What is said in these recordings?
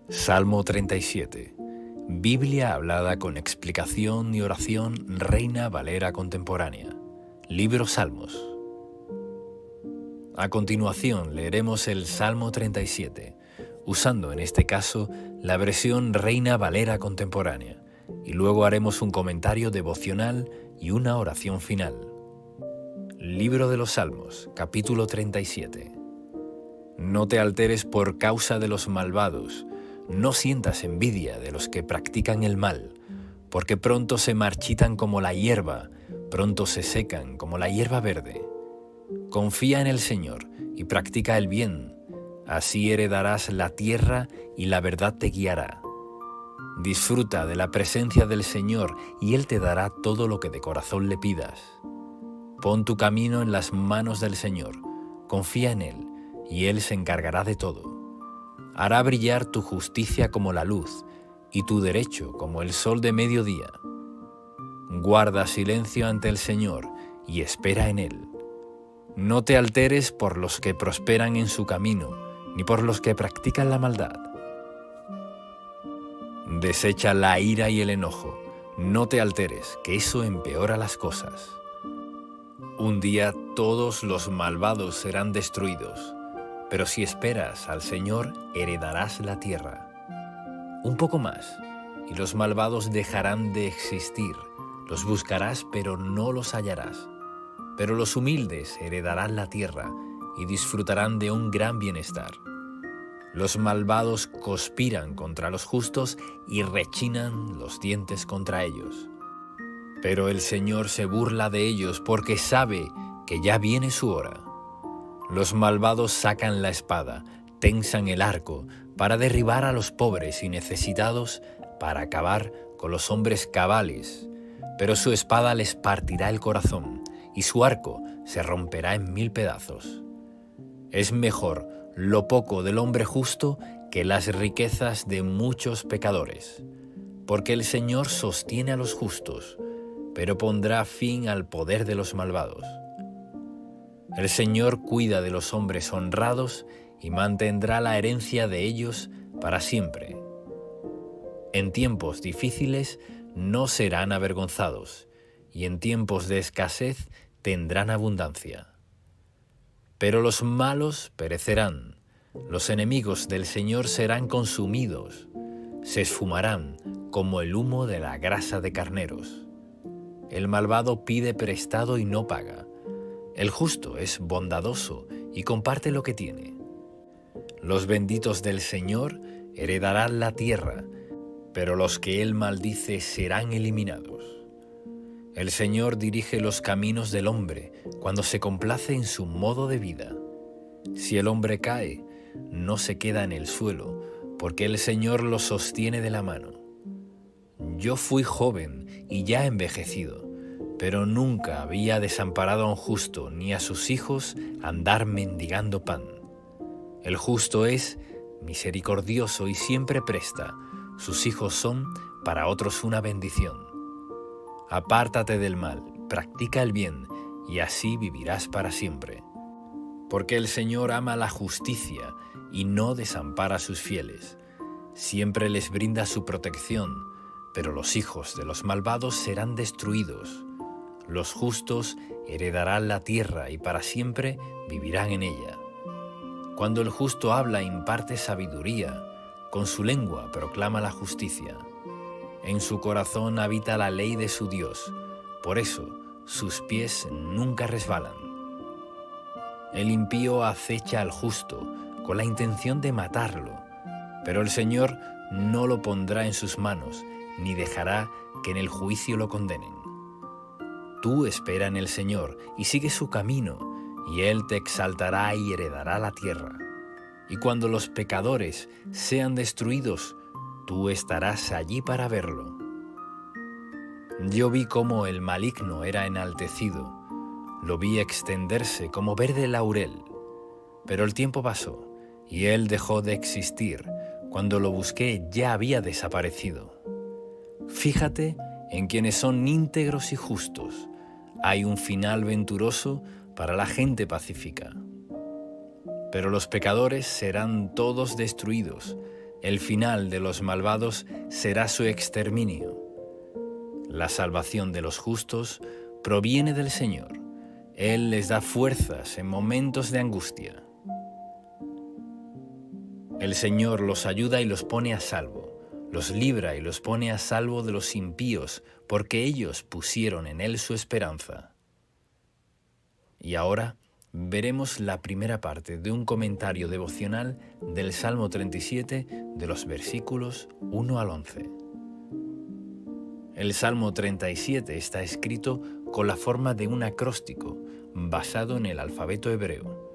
Salmo 37. Biblia hablada con explicación y oración, Reina Valera contemporánea. Libro Salmos. A continuación leeremos el Salmo 37, usando en este caso la versión Reina Valera contemporánea, y luego haremos un comentario devocional y una oración final. Libro de los Salmos, capítulo 37. No te alteres por causa de los malvados, no sientas envidia de los que practican el mal, porque pronto se marchitan como la hierba, pronto se secan como la hierba verde. Confía en el Señor y practica el bien, así heredarás la tierra y la verdad te guiará. Disfruta de la presencia del Señor y Él te dará todo lo que de corazón le pidas. Pon tu camino en las manos del Señor, confía en Él y Él se encargará de todo. Hará brillar tu justicia como la luz y tu derecho como el sol de mediodía. Guarda silencio ante el Señor y espera en Él. No te alteres por los que prosperan en su camino, ni por los que practican la maldad. Desecha la ira y el enojo. No te alteres, que eso empeora las cosas. Un día todos los malvados serán destruidos, pero si esperas al Señor, heredarás la tierra. Un poco más, y los malvados dejarán de existir. Los buscarás, pero no los hallarás. Pero los humildes heredarán la tierra y disfrutarán de un gran bienestar. Los malvados conspiran contra los justos y rechinan los dientes contra ellos. Pero el Señor se burla de ellos porque sabe que ya viene su hora. Los malvados sacan la espada, tensan el arco para derribar a los pobres y necesitados, para acabar con los hombres cabales. Pero su espada les partirá el corazón y su arco se romperá en 1000 pedazos. Es mejor lo poco del hombre justo que las riquezas de muchos pecadores, porque el Señor sostiene a los justos, pero pondrá fin al poder de los malvados. El Señor cuida de los hombres honrados y mantendrá la herencia de ellos para siempre. En tiempos difíciles no serán avergonzados, y en tiempos de escasez tendrán abundancia. Pero los malos perecerán, los enemigos del Señor serán consumidos, se esfumarán como el humo de la grasa de carneros. El malvado pide prestado y no paga. El justo es bondadoso y comparte lo que tiene. Los benditos del Señor heredarán la tierra, pero los que Él maldice serán eliminados. El Señor dirige los caminos del hombre cuando se complace en su modo de vida. Si el hombre cae, no se queda en el suelo, porque el Señor lo sostiene de la mano. Yo fui joven y ya envejecido, pero nunca había desamparado a un justo ni a sus hijos andar mendigando pan. El justo es misericordioso y siempre presta, sus hijos son para otros una bendición. Apártate del mal, practica el bien, y así vivirás para siempre. Porque el Señor ama la justicia y no desampara a sus fieles. Siempre les brinda su protección, pero los hijos de los malvados serán destruidos. Los justos heredarán la tierra y para siempre vivirán en ella. Cuando el justo habla imparte sabiduría, con su lengua proclama la justicia. En su corazón habita la ley de su Dios, por eso sus pies nunca resbalan. El impío acecha al justo con la intención de matarlo, pero el Señor no lo pondrá en sus manos, ni dejará que en el juicio lo condenen. Tú espera en el Señor y sigue su camino, y Él te exaltará y heredará la tierra. Y cuando los pecadores sean destruidos, tú estarás allí para verlo. Yo vi cómo el maligno era enaltecido, lo vi extenderse como verde laurel, pero el tiempo pasó y él dejó de existir. Cuando lo busqué ya había desaparecido. Fíjate en quienes son íntegros y justos. Hay un final venturoso para la gente pacífica. pero los pecadores serán todos destruidos. El final de los malvados será su exterminio. La salvación de los justos proviene del Señor. Él les da fuerzas en momentos de angustia. El Señor los ayuda y los pone a salvo. Los libra y los pone a salvo de los impíos, porque ellos pusieron en Él su esperanza. Y ahora veremos la primera parte de un comentario devocional del Salmo 37, de los versículos 1 al 11. El Salmo 37 está escrito con la forma de un acróstico, basado en el alfabeto hebreo.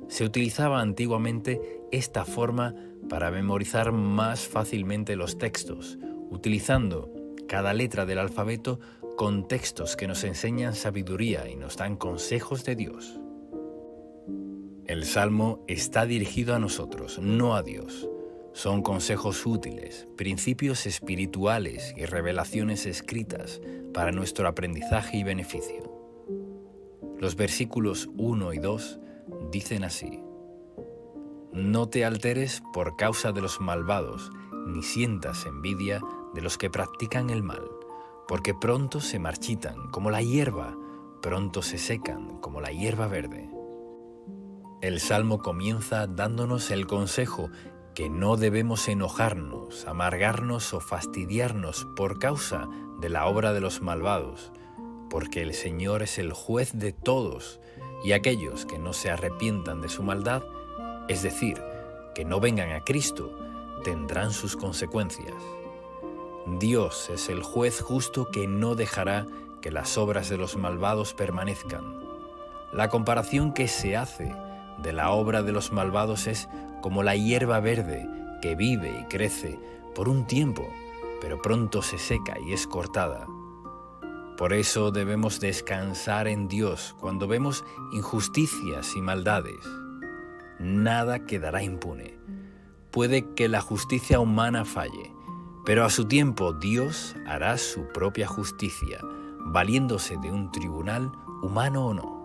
Se utilizaba antiguamente esta forma para memorizar más fácilmente los textos, utilizando cada letra del alfabeto con textos que nos enseñan sabiduría y nos dan consejos de Dios. El Salmo está dirigido a nosotros, no a Dios. Son consejos útiles, principios espirituales y revelaciones escritas para nuestro aprendizaje y beneficio. Los versículos 1 y 2 dicen así: No te alteres por causa de los malvados, ni sientas envidia de los que practican el mal, porque pronto se marchitan como la hierba, pronto se secan como la hierba verde. El Salmo comienza dándonos el consejo que no debemos enojarnos, amargarnos o fastidiarnos por causa de la obra de los malvados, porque el Señor es el juez de todos, y aquellos que no se arrepientan de su maldad, es decir, que no vengan a Cristo, tendrán sus consecuencias. Dios es el juez justo que no dejará que las obras de los malvados permanezcan. La comparación que se hace de la obra de los malvados es como la hierba verde que vive y crece por un tiempo, pero pronto se seca y es cortada. Por eso debemos descansar en Dios cuando vemos injusticias y maldades. Nada quedará impune. Puede que la justicia humana falle, pero a su tiempo Dios hará su propia justicia, valiéndose de un tribunal humano o no.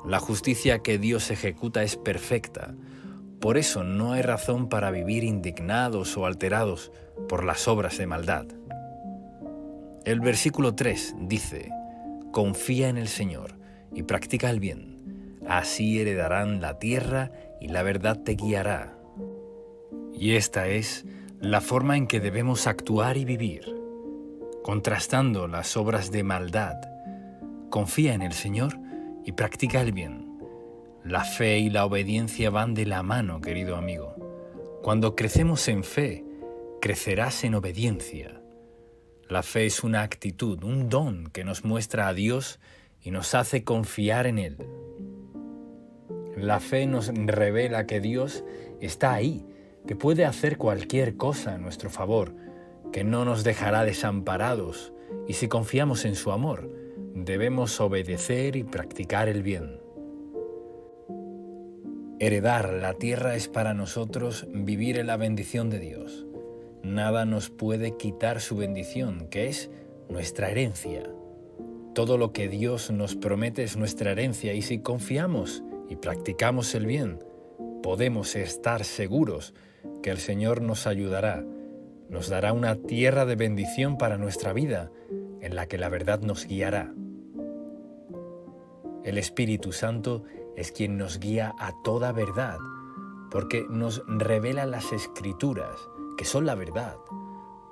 La justicia que Dios ejecuta es perfecta, por eso no hay razón para vivir indignados o alterados por las obras de maldad. El versículo 3 dice: Confía en el Señor y practica el bien, así heredarán la tierra y la verdad te guiará. Y esta es la forma en que debemos actuar y vivir, contrastando las obras de maldad. Confía en el Señor y practica el bien. La fe y la obediencia van de la mano, querido amigo. Cuando crecemos en fe, crecerás en obediencia. La fe es una actitud, un don que nos muestra a Dios y nos hace confiar en Él. La fe nos revela que Dios está ahí, que puede hacer cualquier cosa a nuestro favor, que no nos dejará desamparados, y si confiamos en su amor, debemos obedecer y practicar el bien. Heredar la tierra es para nosotros vivir en la bendición de Dios. Nada nos puede quitar su bendición, que es nuestra herencia. Todo lo que Dios nos promete es nuestra herencia, y si confiamos y practicamos el bien, podemos estar seguros que el Señor nos ayudará, nos dará una tierra de bendición para nuestra vida, en la que la verdad nos guiará. El Espíritu Santo es quien nos guía a toda verdad, porque nos revela las Escrituras, que son la verdad.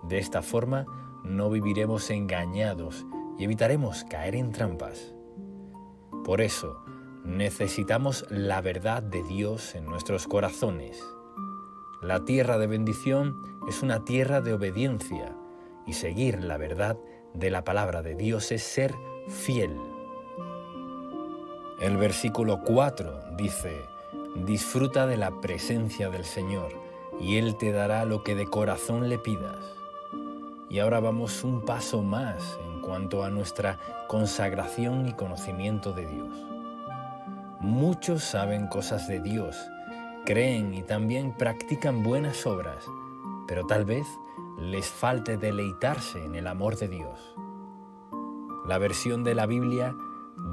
De esta forma no viviremos engañados y evitaremos caer en trampas. Por eso, necesitamos la verdad de Dios en nuestros corazones. La tierra de bendición es una tierra de obediencia, y seguir la verdad de la palabra de Dios es ser fiel. El versículo 4 dice: Disfruta de la presencia del Señor, y Él te dará lo que de corazón le pidas. Y ahora vamos un paso más en cuanto a nuestra consagración y conocimiento de Dios. Muchos saben cosas de Dios, creen y también practican buenas obras, pero tal vez les falte deleitarse en el amor de Dios. La versión de la Biblia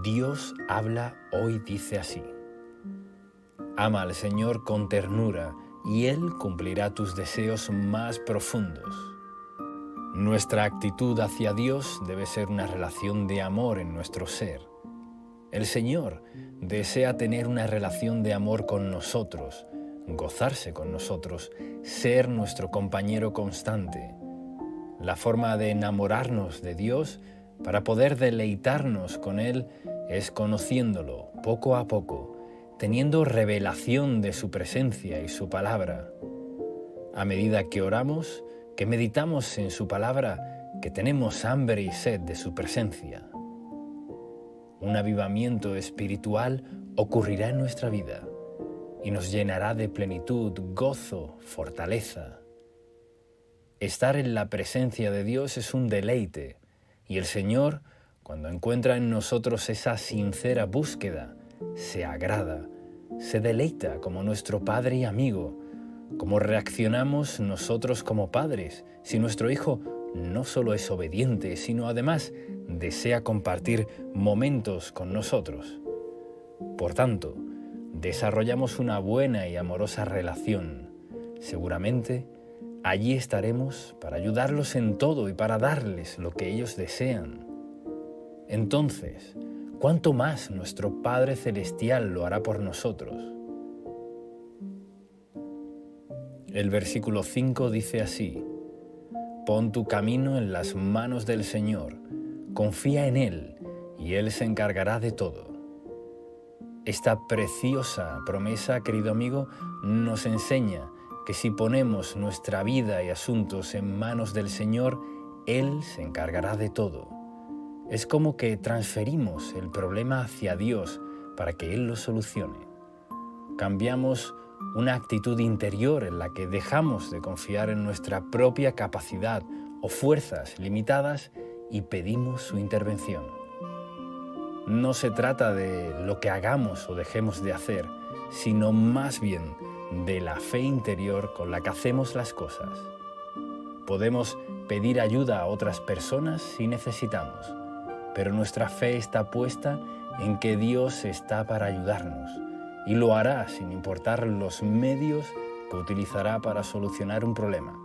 Dios habla hoy dice así: Ama al Señor con ternura y Él cumplirá tus deseos más profundos. Nuestra actitud hacia Dios debe ser una relación de amor en nuestro ser. El Señor desea tener una relación de amor con nosotros, gozarse con nosotros, ser nuestro compañero constante. La forma de enamorarnos de Dios para poder deleitarnos con Él es conociéndolo poco a poco, teniendo revelación de su presencia y su palabra. A medida que oramos, que meditamos en su palabra, que tenemos hambre y sed de su presencia. Un avivamiento espiritual ocurrirá en nuestra vida y nos llenará de plenitud, gozo, fortaleza. Estar en la presencia de Dios es un deleite y el Señor, cuando encuentra en nosotros esa sincera búsqueda, se agrada, se deleita como nuestro Padre y amigo. ¿Cómo reaccionamos nosotros como padres si nuestro hijo no solo es obediente, sino además desea compartir momentos con nosotros? Por tanto, desarrollamos una buena y amorosa relación. Seguramente, allí estaremos para ayudarlos en todo y para darles lo que ellos desean. Entonces, ¿cuánto más nuestro Padre Celestial lo hará por nosotros? El versículo 5 dice así: Pon tu camino en las manos del Señor, confía en Él y Él se encargará de todo. Esta preciosa promesa, querido amigo, nos enseña que si ponemos nuestra vida y asuntos en manos del Señor, Él se encargará de todo. Es como que transferimos el problema hacia Dios para que Él lo solucione. Cambiamos una actitud interior en la que dejamos de confiar en nuestra propia capacidad o fuerzas limitadas y pedimos su intervención. No se trata de lo que hagamos o dejemos de hacer, sino más bien de la fe interior con la que hacemos las cosas. Podemos pedir ayuda a otras personas si necesitamos, pero nuestra fe está puesta en que Dios está para ayudarnos y lo hará sin importar los medios que utilizará para solucionar un problema.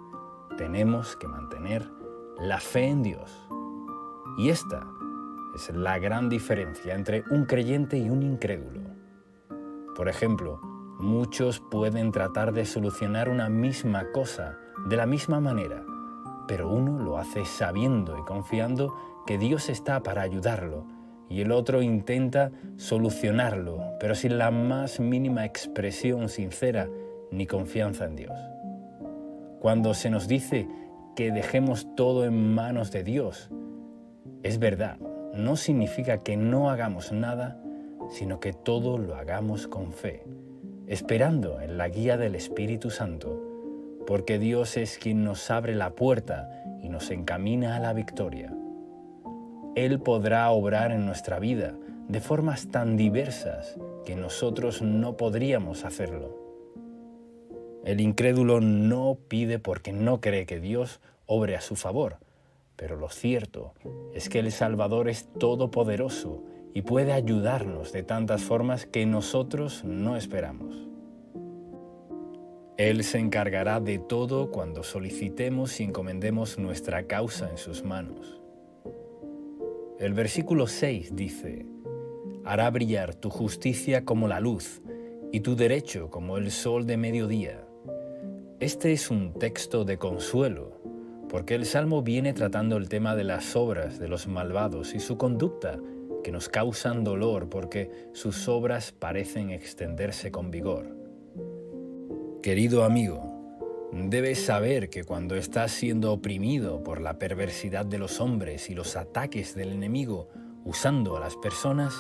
Tenemos que mantener la fe en Dios. Y esta es la gran diferencia entre un creyente y un incrédulo. Por ejemplo, muchos pueden tratar de solucionar una misma cosa de la misma manera, pero uno lo hace sabiendo y confiando que Dios está para ayudarlo, y el otro intenta solucionarlo, pero sin la más mínima expresión sincera ni confianza en Dios. Cuando se nos dice que dejemos todo en manos de Dios, es verdad, no significa que no hagamos nada, sino que todo lo hagamos con fe, esperando en la guía del Espíritu Santo, porque Dios es quien nos abre la puerta y nos encamina a la victoria. Él podrá obrar en nuestra vida de formas tan diversas que nosotros no podríamos hacerlo. El incrédulo no pide porque no cree que Dios obre a su favor, pero lo cierto es que el Salvador es todopoderoso y puede ayudarnos de tantas formas que nosotros no esperamos. Él se encargará de todo cuando solicitemos y encomendemos nuestra causa en sus manos. El versículo 6 dice: Hará brillar tu justicia como la luz y tu derecho como el sol de mediodía. Este es un texto de consuelo, porque el Salmo viene tratando el tema de las obras de los malvados y su conducta, que nos causan dolor porque sus obras parecen extenderse con vigor. Querido amigo, debes saber que cuando estás siendo oprimido por la perversidad de los hombres y los ataques del enemigo usando a las personas,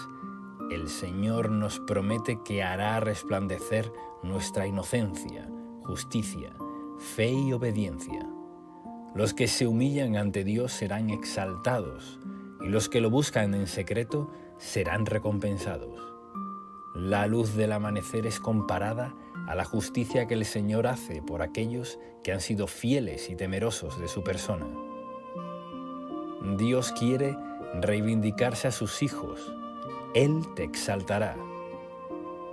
el Señor nos promete que hará resplandecer nuestra inocencia, justicia, fe y obediencia. Los que se humillan ante Dios serán exaltados, y los que lo buscan en secreto serán recompensados. La luz del amanecer es comparada a la justicia que el Señor hace por aquellos que han sido fieles y temerosos de su persona. Dios quiere reivindicarse a sus hijos. Él te exaltará.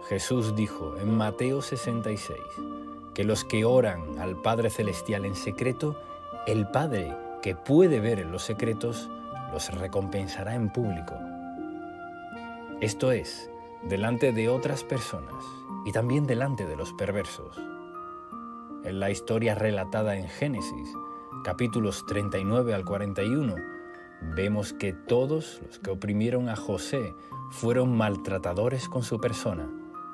Jesús dijo en Mateo 66 que los que oran al Padre Celestial en secreto, el Padre que puede ver en los secretos, los recompensará en público. Esto es, delante de otras personas y también delante de los perversos. En la historia relatada en Génesis, capítulos 39 al 41, vemos que todos los que oprimieron a José fueron maltratadores con su persona.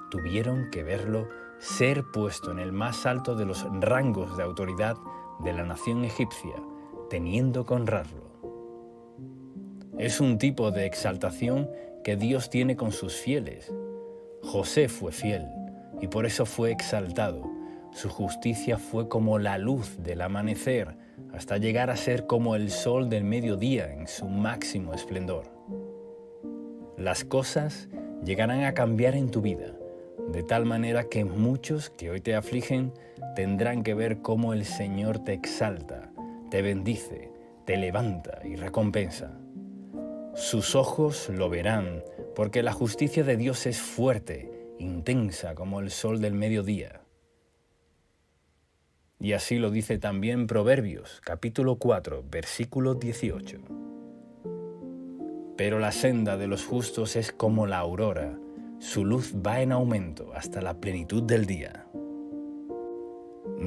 Tuvieron que verlo ser puesto en el más alto de los rangos de autoridad de la nación egipcia, teniendo que honrarlo. Es un tipo de exaltación que Dios tiene con sus fieles. José fue fiel y por eso fue exaltado. Su justicia fue como la luz del amanecer, hasta llegar a ser como el sol del mediodía en su máximo esplendor. Las cosas llegarán a cambiar en tu vida, de tal manera que muchos que hoy te afligen tendrán que ver cómo el Señor te exalta, te bendice, te levanta y recompensa. Sus ojos lo verán, porque la justicia de Dios es fuerte, intensa como el sol del mediodía. Y así lo dice también Proverbios, capítulo 4, versículo 18. Pero la senda de los justos es como la aurora, su luz va en aumento hasta la plenitud del día.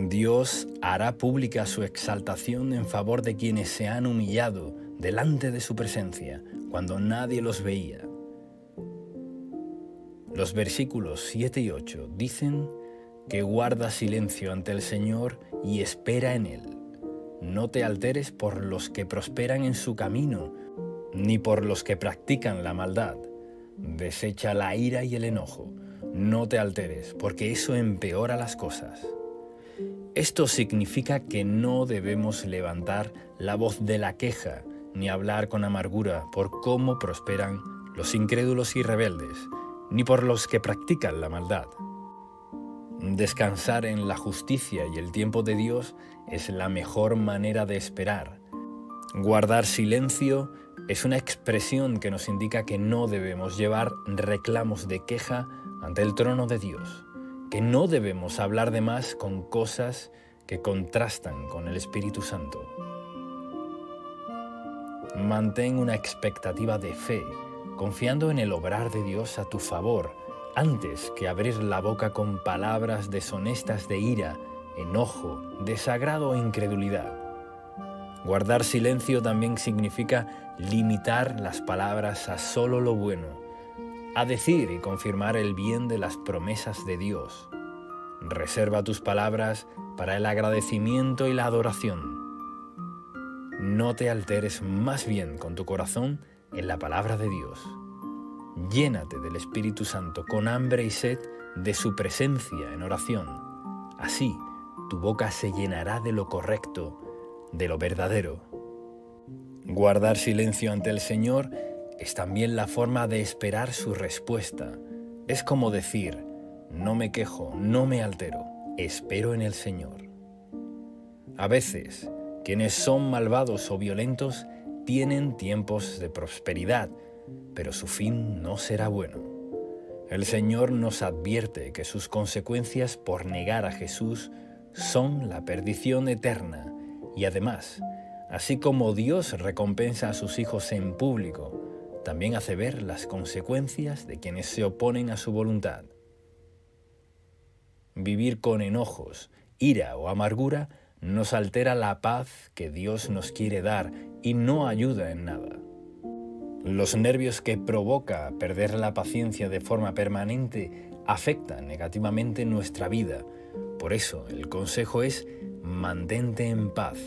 Dios hará pública su exaltación en favor de quienes se han humillado delante de su presencia, cuando nadie los veía. Los versículos 7 y 8 dicen que guarda silencio ante el Señor y espera en Él. No te alteres por los que prosperan en su camino, ni por los que practican la maldad. Desecha la ira y el enojo. No te alteres, porque eso empeora las cosas. Esto significa que no debemos levantar la voz de la queja, ni hablar con amargura por cómo prosperan los incrédulos y rebeldes, ni por los que practican la maldad. Descansar en la justicia y el tiempo de Dios es la mejor manera de esperar. Guardar silencio es una expresión que nos indica que no debemos llevar reclamos de queja ante el trono de Dios, que no debemos hablar de más con cosas que contrastan con el Espíritu Santo. Mantén una expectativa de fe, confiando en el obrar de Dios a tu favor, antes que abrir la boca con palabras deshonestas de ira, enojo, desagrado o incredulidad. Guardar silencio también significa limitar las palabras a solo lo bueno, a decir y confirmar el bien de las promesas de Dios. Reserva tus palabras para el agradecimiento y la adoración. No te alteres, más bien con tu corazón en la palabra de Dios. Llénate del Espíritu Santo con hambre y sed de su presencia en oración. Así, tu boca se llenará de lo correcto, de lo verdadero. Guardar silencio ante el Señor es también la forma de esperar su respuesta. Es como decir, no me quejo, no me altero, espero en el Señor. A veces, quienes son malvados o violentos tienen tiempos de prosperidad, pero su fin no será bueno. El Señor nos advierte que sus consecuencias por negar a Jesús son la perdición eterna y además, así como Dios recompensa a sus hijos en público, también hace ver las consecuencias de quienes se oponen a su voluntad. Vivir con enojos, ira o amargura nos altera la paz que Dios nos quiere dar y no ayuda en nada. Los nervios que provoca perder la paciencia de forma permanente afectan negativamente nuestra vida. Por eso el consejo es mantente en paz,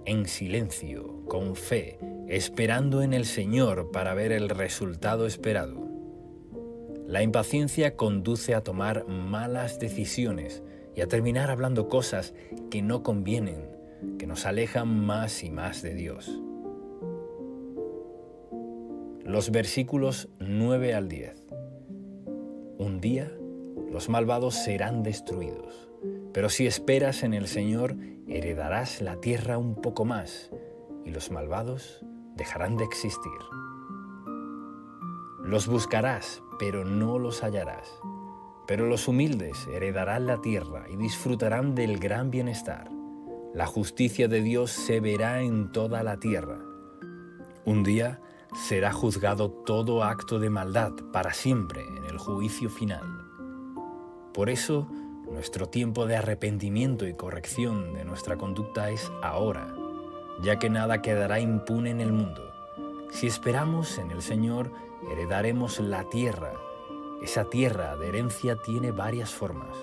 en silencio, con fe, esperando en el Señor para ver el resultado esperado. La impaciencia conduce a tomar malas decisiones y a terminar hablando cosas que no convienen, que nos alejan más y más de Dios. Los versículos 9 al 10. Un día los malvados serán destruidos, pero si esperas en el Señor, heredarás la tierra un poco más, y los malvados dejarán de existir. Los buscarás, pero no los hallarás. Pero los humildes heredarán la tierra y disfrutarán del gran bienestar. La justicia de Dios se verá en toda la tierra. Un día será juzgado todo acto de maldad para siempre en el juicio final. Por eso, nuestro tiempo de arrepentimiento y corrección de nuestra conducta es ahora, ya que nada quedará impune en el mundo. Si esperamos en el Señor, heredaremos la tierra. Esa tierra de herencia tiene varias formas.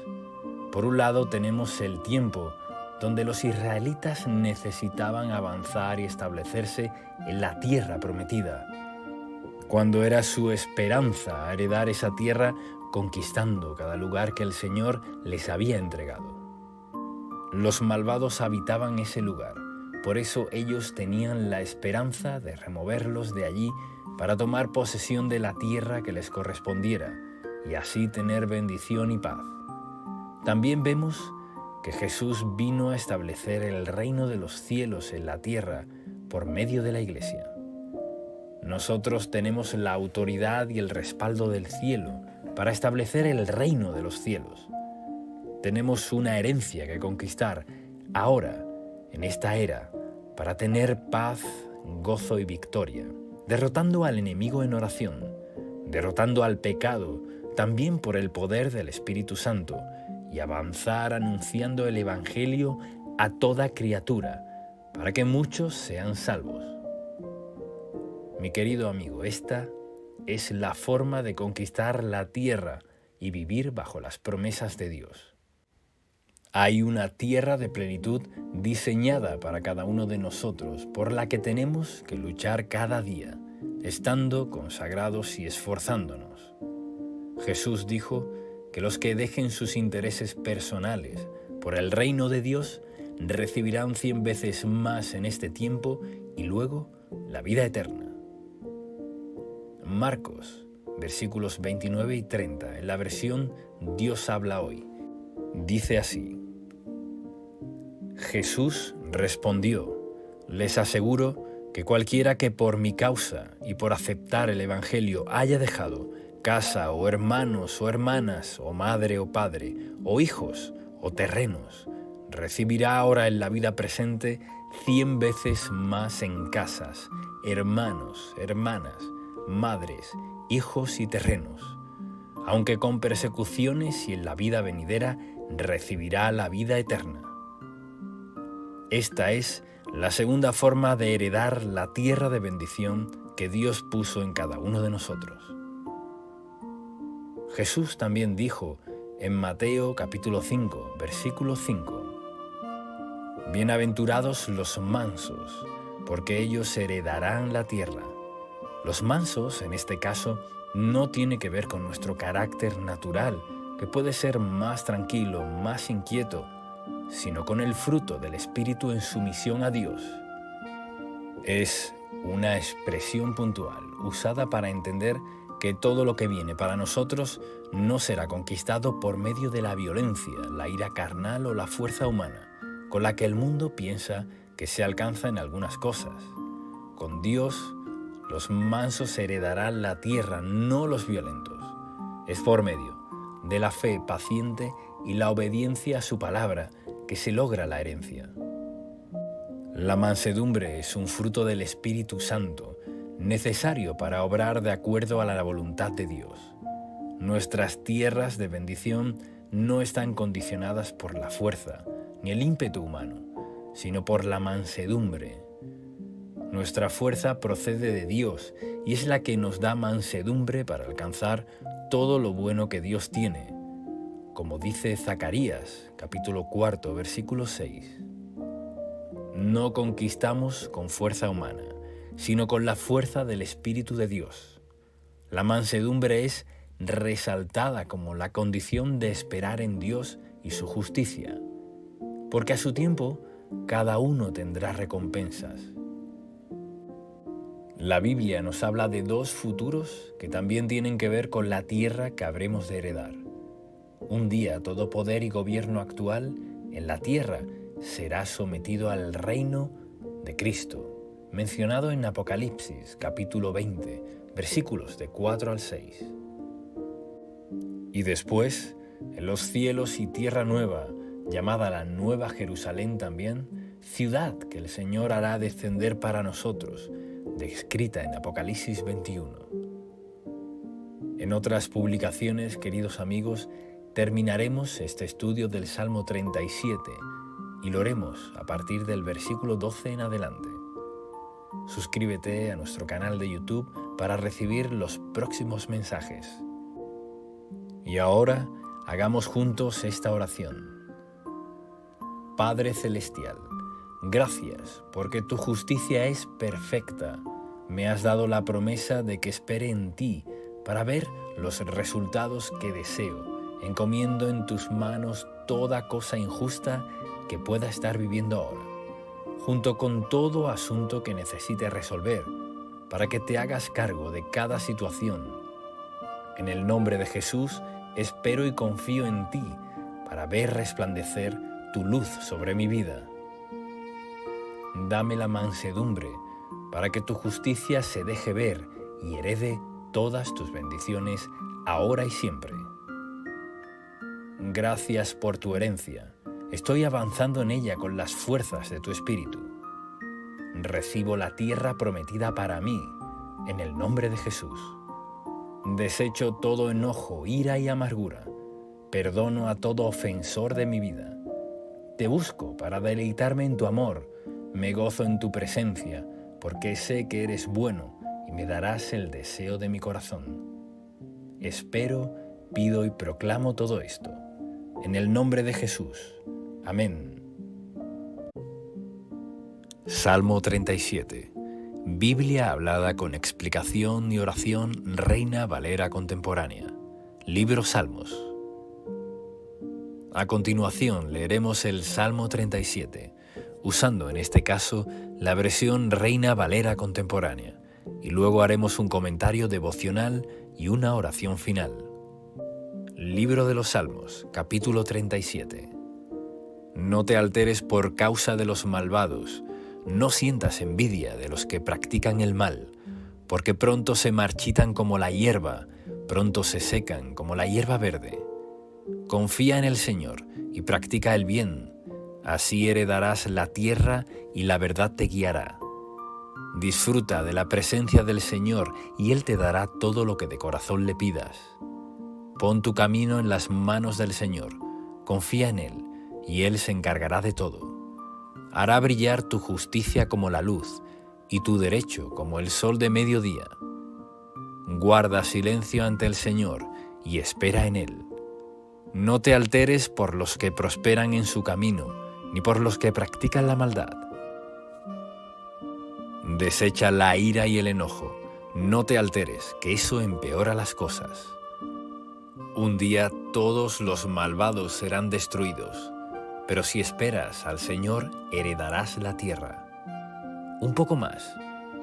Por un lado tenemos el tiempo donde los israelitas necesitaban avanzar y establecerse en la tierra prometida, cuando era su esperanza heredar esa tierra conquistando cada lugar que el Señor les había entregado. Los malvados habitaban ese lugar, por eso ellos tenían la esperanza de removerlos de allí para tomar posesión de la tierra que les correspondiera y así tener bendición y paz. También vemos que Jesús vino a establecer el reino de los cielos en la tierra por medio de la Iglesia. Nosotros tenemos la autoridad y el respaldo del cielo para establecer el reino de los cielos. Tenemos una herencia que conquistar ahora, en esta era, para tener paz, gozo y victoria, derrotando al enemigo en oración, derrotando al pecado, también por el poder del Espíritu Santo, y avanzar anunciando el Evangelio a toda criatura, para que muchos sean salvos. Mi querido amigo, esta es la forma de conquistar la tierra y vivir bajo las promesas de Dios. Hay una tierra de plenitud diseñada para cada uno de nosotros, por la que tenemos que luchar cada día, estando consagrados y esforzándonos. Jesús dijo que los que dejen sus intereses personales por el reino de Dios recibirán 100 veces más en este tiempo y luego la vida eterna. Marcos, versículos 29 y 30, en la versión Dios habla hoy, dice así: Jesús respondió: les aseguro que cualquiera que por mi causa y por aceptar el Evangelio haya dejado casa o hermanos o hermanas o madre o padre o hijos o terrenos, recibirá ahora en la vida presente 100 veces más en casas, hermanos, hermanas, madres, hijos y terrenos, aunque con persecuciones, y en la vida venidera recibirá la vida eterna. Esta es la segunda forma de heredar la tierra de bendición que Dios puso en cada uno de nosotros. Jesús también dijo en Mateo capítulo 5, versículo 5: Bienaventurados los mansos, porque ellos heredarán la tierra. Los mansos, en este caso, no tiene que ver con nuestro carácter natural, que puede ser más tranquilo, más inquieto, sino con el fruto del Espíritu en sumisión a Dios. Es una expresión puntual, usada para entender que todo lo que viene para nosotros no será conquistado por medio de la violencia, la ira carnal o la fuerza humana, con la que el mundo piensa que se alcanza en algunas cosas. Con Dios, los mansos heredarán la tierra, no los violentos. Es por medio de la fe paciente y la obediencia a su palabra que se logra la herencia. La mansedumbre es un fruto del Espíritu Santo, necesario para obrar de acuerdo a la voluntad de Dios. Nuestras tierras de bendición no están condicionadas por la fuerza ni el ímpetu humano, sino por la mansedumbre. Nuestra fuerza procede de Dios y es la que nos da mansedumbre para alcanzar todo lo bueno que Dios tiene, como dice Zacarías, capítulo 4, versículo 6. No conquistamos con fuerza humana, sino con la fuerza del Espíritu de Dios. La mansedumbre es resaltada como la condición de esperar en Dios y su justicia, porque a su tiempo cada uno tendrá recompensas. La Biblia nos habla de dos futuros que también tienen que ver con la tierra que habremos de heredar. Un día todo poder y gobierno actual en la tierra será sometido al reino de Cristo, mencionado en Apocalipsis, capítulo 20, versículos de 4 al 6. Y después en los cielos y tierra nueva, llamada la Nueva Jerusalén también, ciudad que el Señor hará descender para nosotros, descrita en Apocalipsis 21. En otras publicaciones, queridos amigos, terminaremos este estudio del Salmo 37 y lo haremos a partir del versículo 12 en adelante. Suscríbete a nuestro canal de YouTube para recibir los próximos mensajes. Y ahora, hagamos juntos esta oración. Padre Celestial, gracias porque tu justicia es perfecta. Me has dado la promesa de que espere en ti para ver los resultados que deseo. Encomiendo en tus manos toda cosa injusta que pueda estar viviendo ahora, junto con todo asunto que necesite resolver, para que te hagas cargo de cada situación. En el nombre de Jesús, espero y confío en ti para ver resplandecer tu luz sobre mi vida. Dame la mansedumbre para que tu justicia se deje ver y herede todas tus bendiciones ahora y siempre. Gracias por tu herencia. Estoy avanzando en ella con las fuerzas de tu espíritu. Recibo la tierra prometida para mí, en el nombre de Jesús. Desecho todo enojo, ira y amargura. Perdono a todo ofensor de mi vida. Te busco para deleitarme en tu amor. Me gozo en tu presencia, porque sé que eres bueno y me darás el deseo de mi corazón. Espero, pido y proclamo todo esto. En el nombre de Jesús. Amén. Salmo 37. Biblia hablada con explicación y oración Reina Valera contemporánea. Libro Salmos. A continuación leeremos el Salmo 37, usando en este caso la versión Reina Valera contemporánea, y luego haremos un comentario devocional y una oración final. Libro de los Salmos, capítulo 37. No te alteres por causa de los malvados, no sientas envidia de los que practican el mal, porque pronto se marchitan como la hierba, pronto se secan como la hierba verde. Confía en el Señor y practica el bien, así heredarás la tierra y la verdad te guiará. Disfruta de la presencia del Señor y Él te dará todo lo que de corazón le pidas. Pon tu camino en las manos del Señor, confía en Él, y Él se encargará de todo. Hará brillar tu justicia como la luz, y tu derecho como el sol de mediodía. Guarda silencio ante el Señor, y espera en Él. No te alteres por los que prosperan en su camino, ni por los que practican la maldad. Desecha la ira y el enojo, no te alteres, que eso empeora las cosas. Un día todos los malvados serán destruidos, pero si esperas al Señor, heredarás la tierra. Un poco más,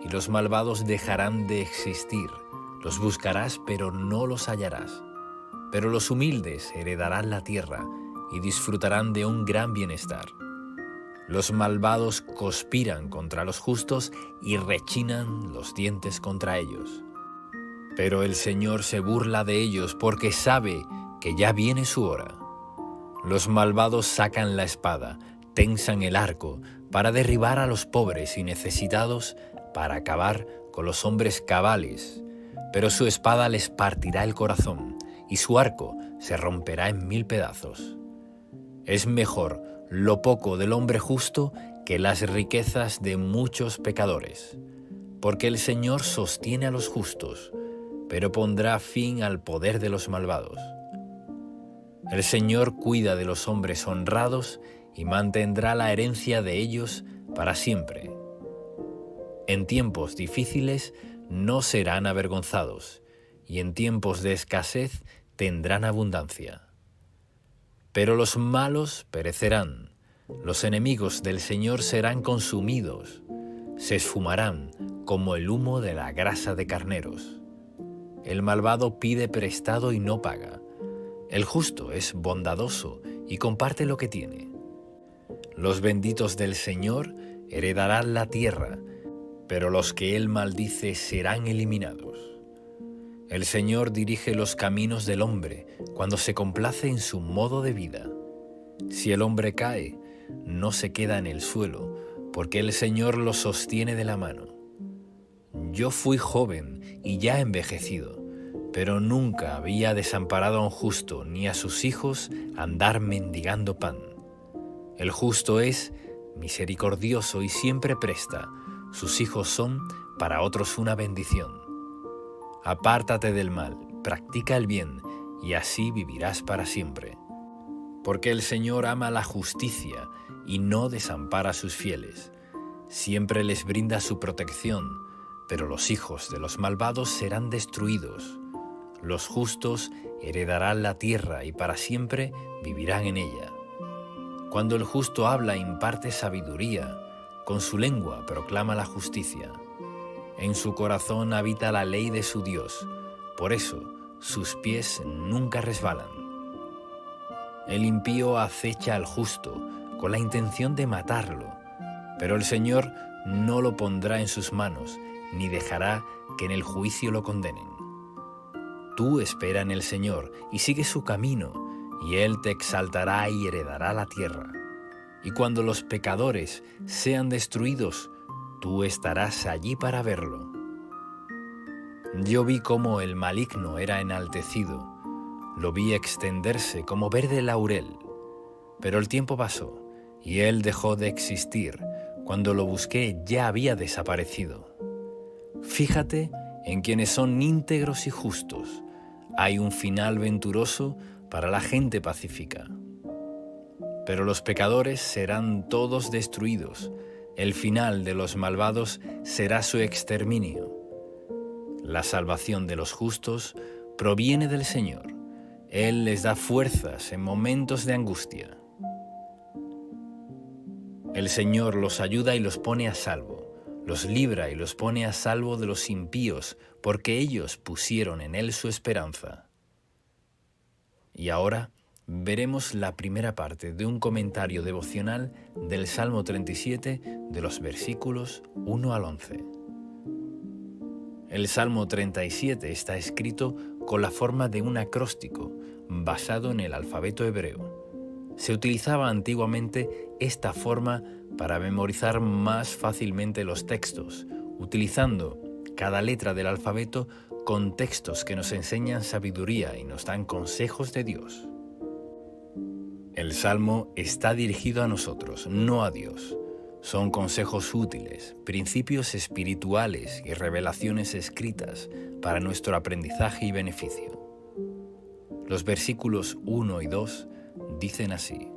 y los malvados dejarán de existir. Los buscarás, pero no los hallarás. Pero los humildes heredarán la tierra y disfrutarán de un gran bienestar. Los malvados conspiran contra los justos y rechinan los dientes contra ellos. Pero el Señor se burla de ellos porque sabe que ya viene su hora. Los malvados sacan la espada, tensan el arco para derribar a los pobres y necesitados, para acabar con los hombres cabales. Pero su espada les partirá el corazón y su arco se romperá en 1000 pedazos. Es mejor lo poco del hombre justo que las riquezas de muchos pecadores, porque el Señor sostiene a los justos, pero pondrá fin al poder de los malvados. El Señor cuida de los hombres honrados y mantendrá la herencia de ellos para siempre. En tiempos difíciles no serán avergonzados, y en tiempos de escasez tendrán abundancia. Pero los malos perecerán, los enemigos del Señor serán consumidos, se esfumarán como el humo de la grasa de carneros. El malvado pide prestado y no paga. El justo es bondadoso y comparte lo que tiene. Los benditos del Señor heredarán la tierra, pero los que Él maldice serán eliminados. El Señor dirige los caminos del hombre cuando se complace en su modo de vida. Si el hombre cae, no se queda en el suelo, porque el Señor lo sostiene de la mano. Yo fui joven y ya envejecido, pero nunca había desamparado a un justo ni a sus hijos andar mendigando pan. El justo es misericordioso y siempre presta, sus hijos son para otros una bendición. Apártate del mal, practica el bien, y así vivirás para siempre. Porque el Señor ama la justicia y no desampara a sus fieles. Siempre les brinda su protección, pero los hijos de los malvados serán destruidos. Los justos heredarán la tierra y para siempre vivirán en ella. Cuando el justo habla, imparte sabiduría, con su lengua proclama la justicia. En su corazón habita la ley de su Dios, por eso sus pies nunca resbalan. El impío acecha al justo con la intención de matarlo, pero el Señor no lo pondrá en sus manos, ni dejará que en el juicio lo condenen. Tú espera en el Señor y sigue su camino, y Él te exaltará y heredará la tierra. Y cuando los pecadores sean destruidos, tú estarás allí para verlo. Yo vi cómo el maligno era enaltecido, lo vi extenderse como verde laurel, pero el tiempo pasó y él dejó de existir. Cuando lo busqué ya había desaparecido. Fíjate en quienes son íntegros y justos. Hay un final venturoso para la gente pacífica. Pero los pecadores serán todos destruidos. El final de los malvados será su exterminio. La salvación de los justos proviene del Señor. Él les da fuerzas en momentos de angustia. El Señor los ayuda y los pone a salvo. Los libra y los pone a salvo de los impíos, porque ellos pusieron en Él su esperanza. Y ahora veremos la primera parte de un comentario devocional del Salmo 37, de los versículos 1 al 11. El Salmo 37 está escrito con la forma de un acróstico, basado en el alfabeto hebreo. Se utilizaba antiguamente esta forma para memorizar más fácilmente los textos, utilizando cada letra del alfabeto con textos que nos enseñan sabiduría y nos dan consejos de Dios. El Salmo está dirigido a nosotros, no a Dios. Son consejos útiles, principios espirituales y revelaciones escritas para nuestro aprendizaje y beneficio. Los versículos 1 y 2 dicen así: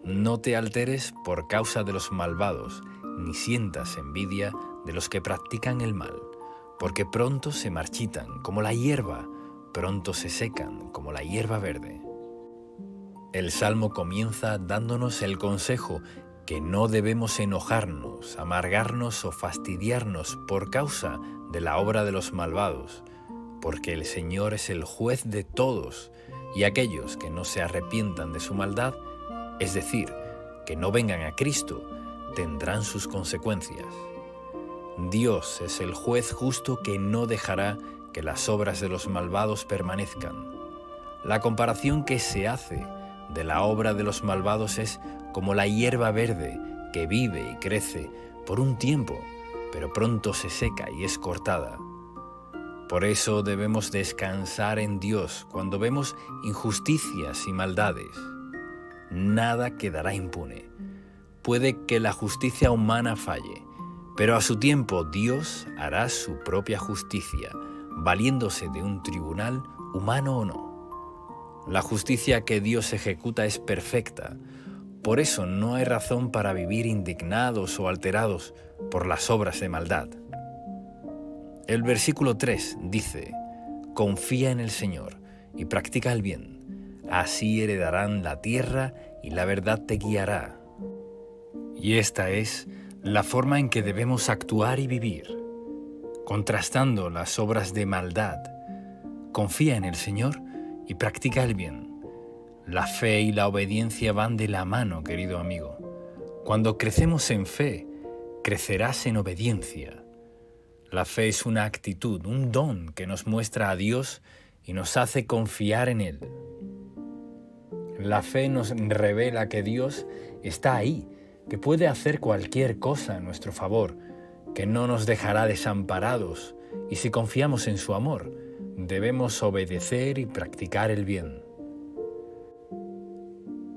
No te alteres por causa de los malvados, ni sientas envidia de los que practican el mal, porque pronto se marchitan como la hierba, pronto se secan como la hierba verde. El Salmo comienza dándonos el consejo que no debemos enojarnos, amargarnos o fastidiarnos por causa de la obra de los malvados, porque el Señor es el juez de todos, y aquellos que no se arrepientan de su maldad, es decir, que no vengan a Cristo, tendrán sus consecuencias. Dios es el juez justo que no dejará que las obras de los malvados permanezcan. La comparación que se hace de la obra de los malvados es como la hierba verde que vive y crece por un tiempo, pero pronto se seca y es cortada. Por eso debemos descansar en Dios cuando vemos injusticias y maldades. Nada quedará impune. Puede que la justicia humana falle, pero a su tiempo Dios hará su propia justicia, valiéndose de un tribunal humano o no. La justicia que Dios ejecuta es perfecta, por eso no hay razón para vivir indignados o alterados por las obras de maldad. El versículo 3 dice: Confía en el Señor y practica el bien, así heredarán la tierra y la verdad te guiará. Y esta es la forma en que debemos actuar y vivir, contrastando las obras de maldad. Confía en el Señor y practica el bien. La fe y la obediencia van de la mano, querido amigo. Cuando crecemos en fe, crecerás en obediencia. La fe es una actitud, un don que nos muestra a Dios y nos hace confiar en Él. La fe nos revela que Dios está ahí, que puede hacer cualquier cosa en nuestro favor, que no nos dejará desamparados, y si confiamos en su amor, debemos obedecer y practicar el bien.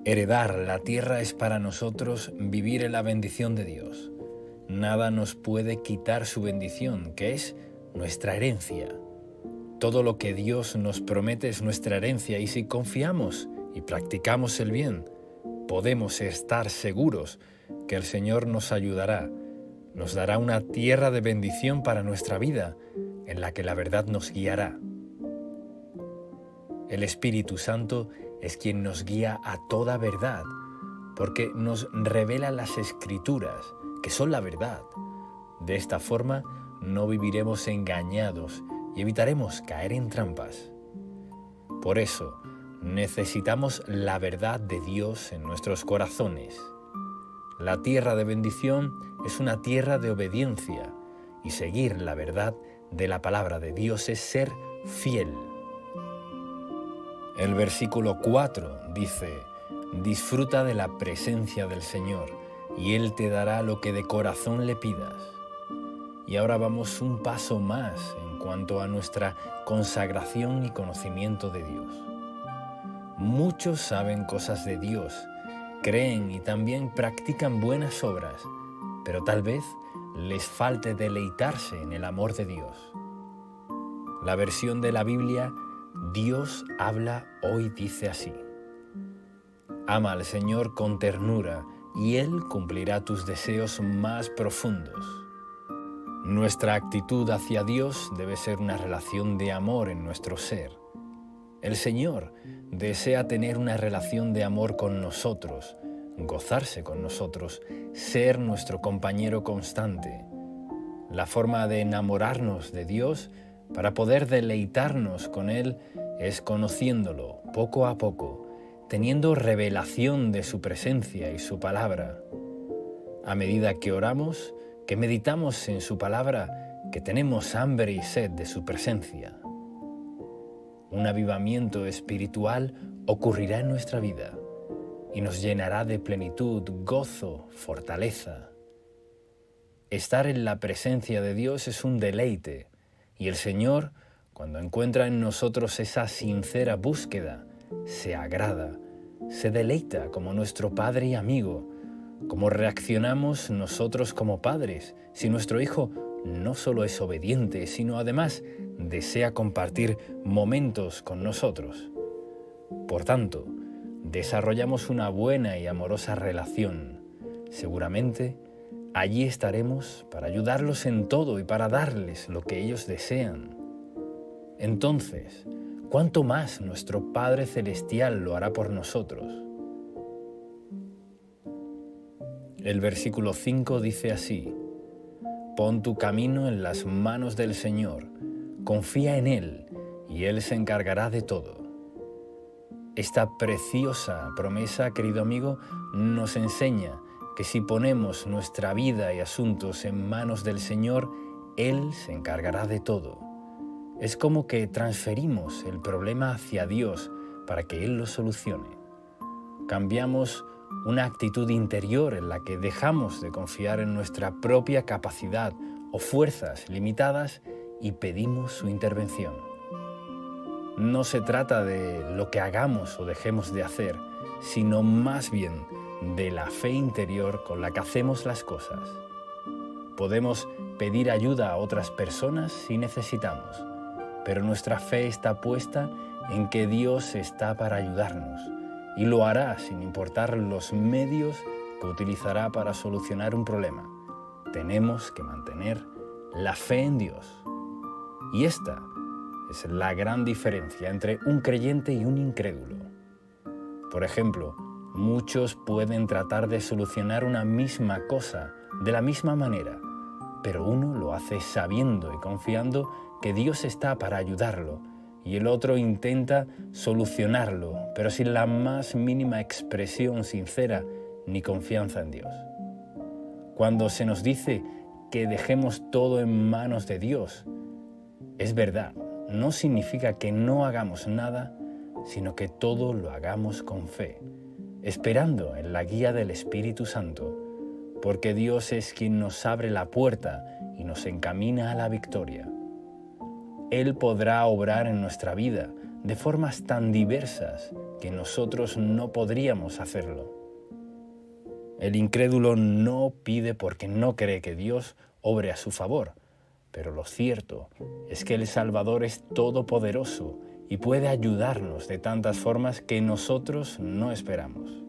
Heredar la tierra es para nosotros vivir en la bendición de Dios. Nada nos puede quitar su bendición, que es nuestra herencia. Todo lo que Dios nos promete es nuestra herencia, y si confiamos y practicamos el bien, podemos estar seguros que el Señor nos ayudará, nos dará una tierra de bendición para nuestra vida, en la que la verdad nos guiará. El Espíritu Santo es quien nos guía a toda verdad, porque nos revela las Escrituras, que son la verdad. De esta forma no viviremos engañados y evitaremos caer en trampas. Por eso, necesitamos la verdad de Dios en nuestros corazones. La tierra de bendición es una tierra de obediencia, y seguir la verdad de la palabra de Dios es ser fiel. El versículo 4 dice: disfruta de la presencia del Señor, y Él te dará lo que de corazón le pidas. Y ahora vamos un paso más en cuanto a nuestra consagración y conocimiento de Dios. Muchos saben cosas de Dios, creen y también practican buenas obras, pero tal vez les falte deleitarse en el amor de Dios. La versión de la Biblia Dios habla hoy dice así: ama al Señor con ternura, y Él cumplirá tus deseos más profundos. Nuestra actitud hacia Dios debe ser una relación de amor en nuestro ser. El Señor desea tener una relación de amor con nosotros, gozarse con nosotros, ser nuestro compañero constante. La forma de enamorarnos de Dios para poder deleitarnos con Él es conociéndolo poco a poco, teniendo revelación de su presencia y su palabra. A medida que oramos, que meditamos en su palabra, que tenemos hambre y sed de su presencia. Un avivamiento espiritual ocurrirá en nuestra vida y nos llenará de plenitud, gozo, fortaleza. Estar en la presencia de Dios es un deleite, y el Señor, cuando encuentra en nosotros esa sincera búsqueda, se agrada, se deleita como nuestro Padre y amigo. ¿Cómo reaccionamos nosotros como padres si nuestro hijo no solo es obediente, sino además desea compartir momentos con nosotros? Por tanto, desarrollamos una buena y amorosa relación. Seguramente, allí estaremos para ayudarlos en todo y para darles lo que ellos desean. Entonces, ¿cuánto más nuestro Padre Celestial lo hará por nosotros? El versículo 5 dice así: pon tu camino en las manos del Señor, confía en Él, y Él se encargará de todo. Esta preciosa promesa, querido amigo, nos enseña que si ponemos nuestra vida y asuntos en manos del Señor, Él se encargará de todo. Es como que transferimos el problema hacia Dios para que Él lo solucione. Cambiamos una actitud interior en la que dejamos de confiar en nuestra propia capacidad o fuerzas limitadas y pedimos su intervención. No se trata de lo que hagamos o dejemos de hacer, sino más bien de la fe interior con la que hacemos las cosas. Podemos pedir ayuda a otras personas si necesitamos, pero nuestra fe está puesta en que Dios está para ayudarnos y lo hará sin importar los medios que utilizará para solucionar un problema. Tenemos que mantener la fe en Dios. Y esta es la gran diferencia entre un creyente y un incrédulo. Por ejemplo, muchos pueden tratar de solucionar una misma cosa de la misma manera, pero uno lo hace sabiendo y confiando que Dios está para ayudarlo, y el otro intenta solucionarlo, pero sin la más mínima expresión sincera ni confianza en Dios. Cuando se nos dice que dejemos todo en manos de Dios. Es verdad, no significa que no hagamos nada, sino que todo lo hagamos con fe, esperando en la guía del Espíritu Santo, porque Dios es quien nos abre la puerta y nos encamina a la victoria. Él podrá obrar en nuestra vida de formas tan diversas que nosotros no podríamos hacerlo. El incrédulo no pide porque no cree que Dios obre a su favor, pero lo cierto es que el Salvador es todopoderoso y puede ayudarnos de tantas formas que nosotros no esperamos.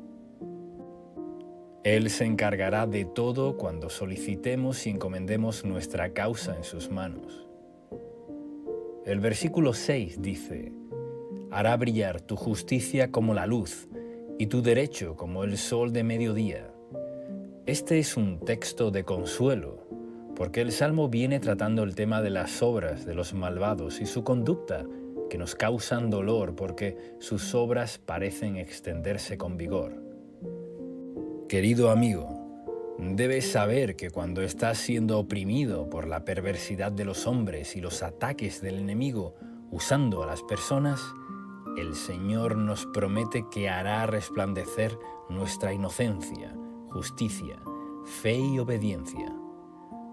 Él se encargará de todo cuando solicitemos y encomendemos nuestra causa en sus manos. El versículo 6 dice: «Hará brillar tu justicia como la luz y tu derecho como el sol de mediodía». Este es un texto de consuelo, porque el Salmo viene tratando el tema de las obras de los malvados y su conducta, que nos causan dolor porque sus obras parecen extenderse con vigor. Querido amigo, debes saber que cuando estás siendo oprimido por la perversidad de los hombres y los ataques del enemigo usando a las personas, el Señor nos promete que hará resplandecer nuestra inocencia, justicia, fe y obediencia.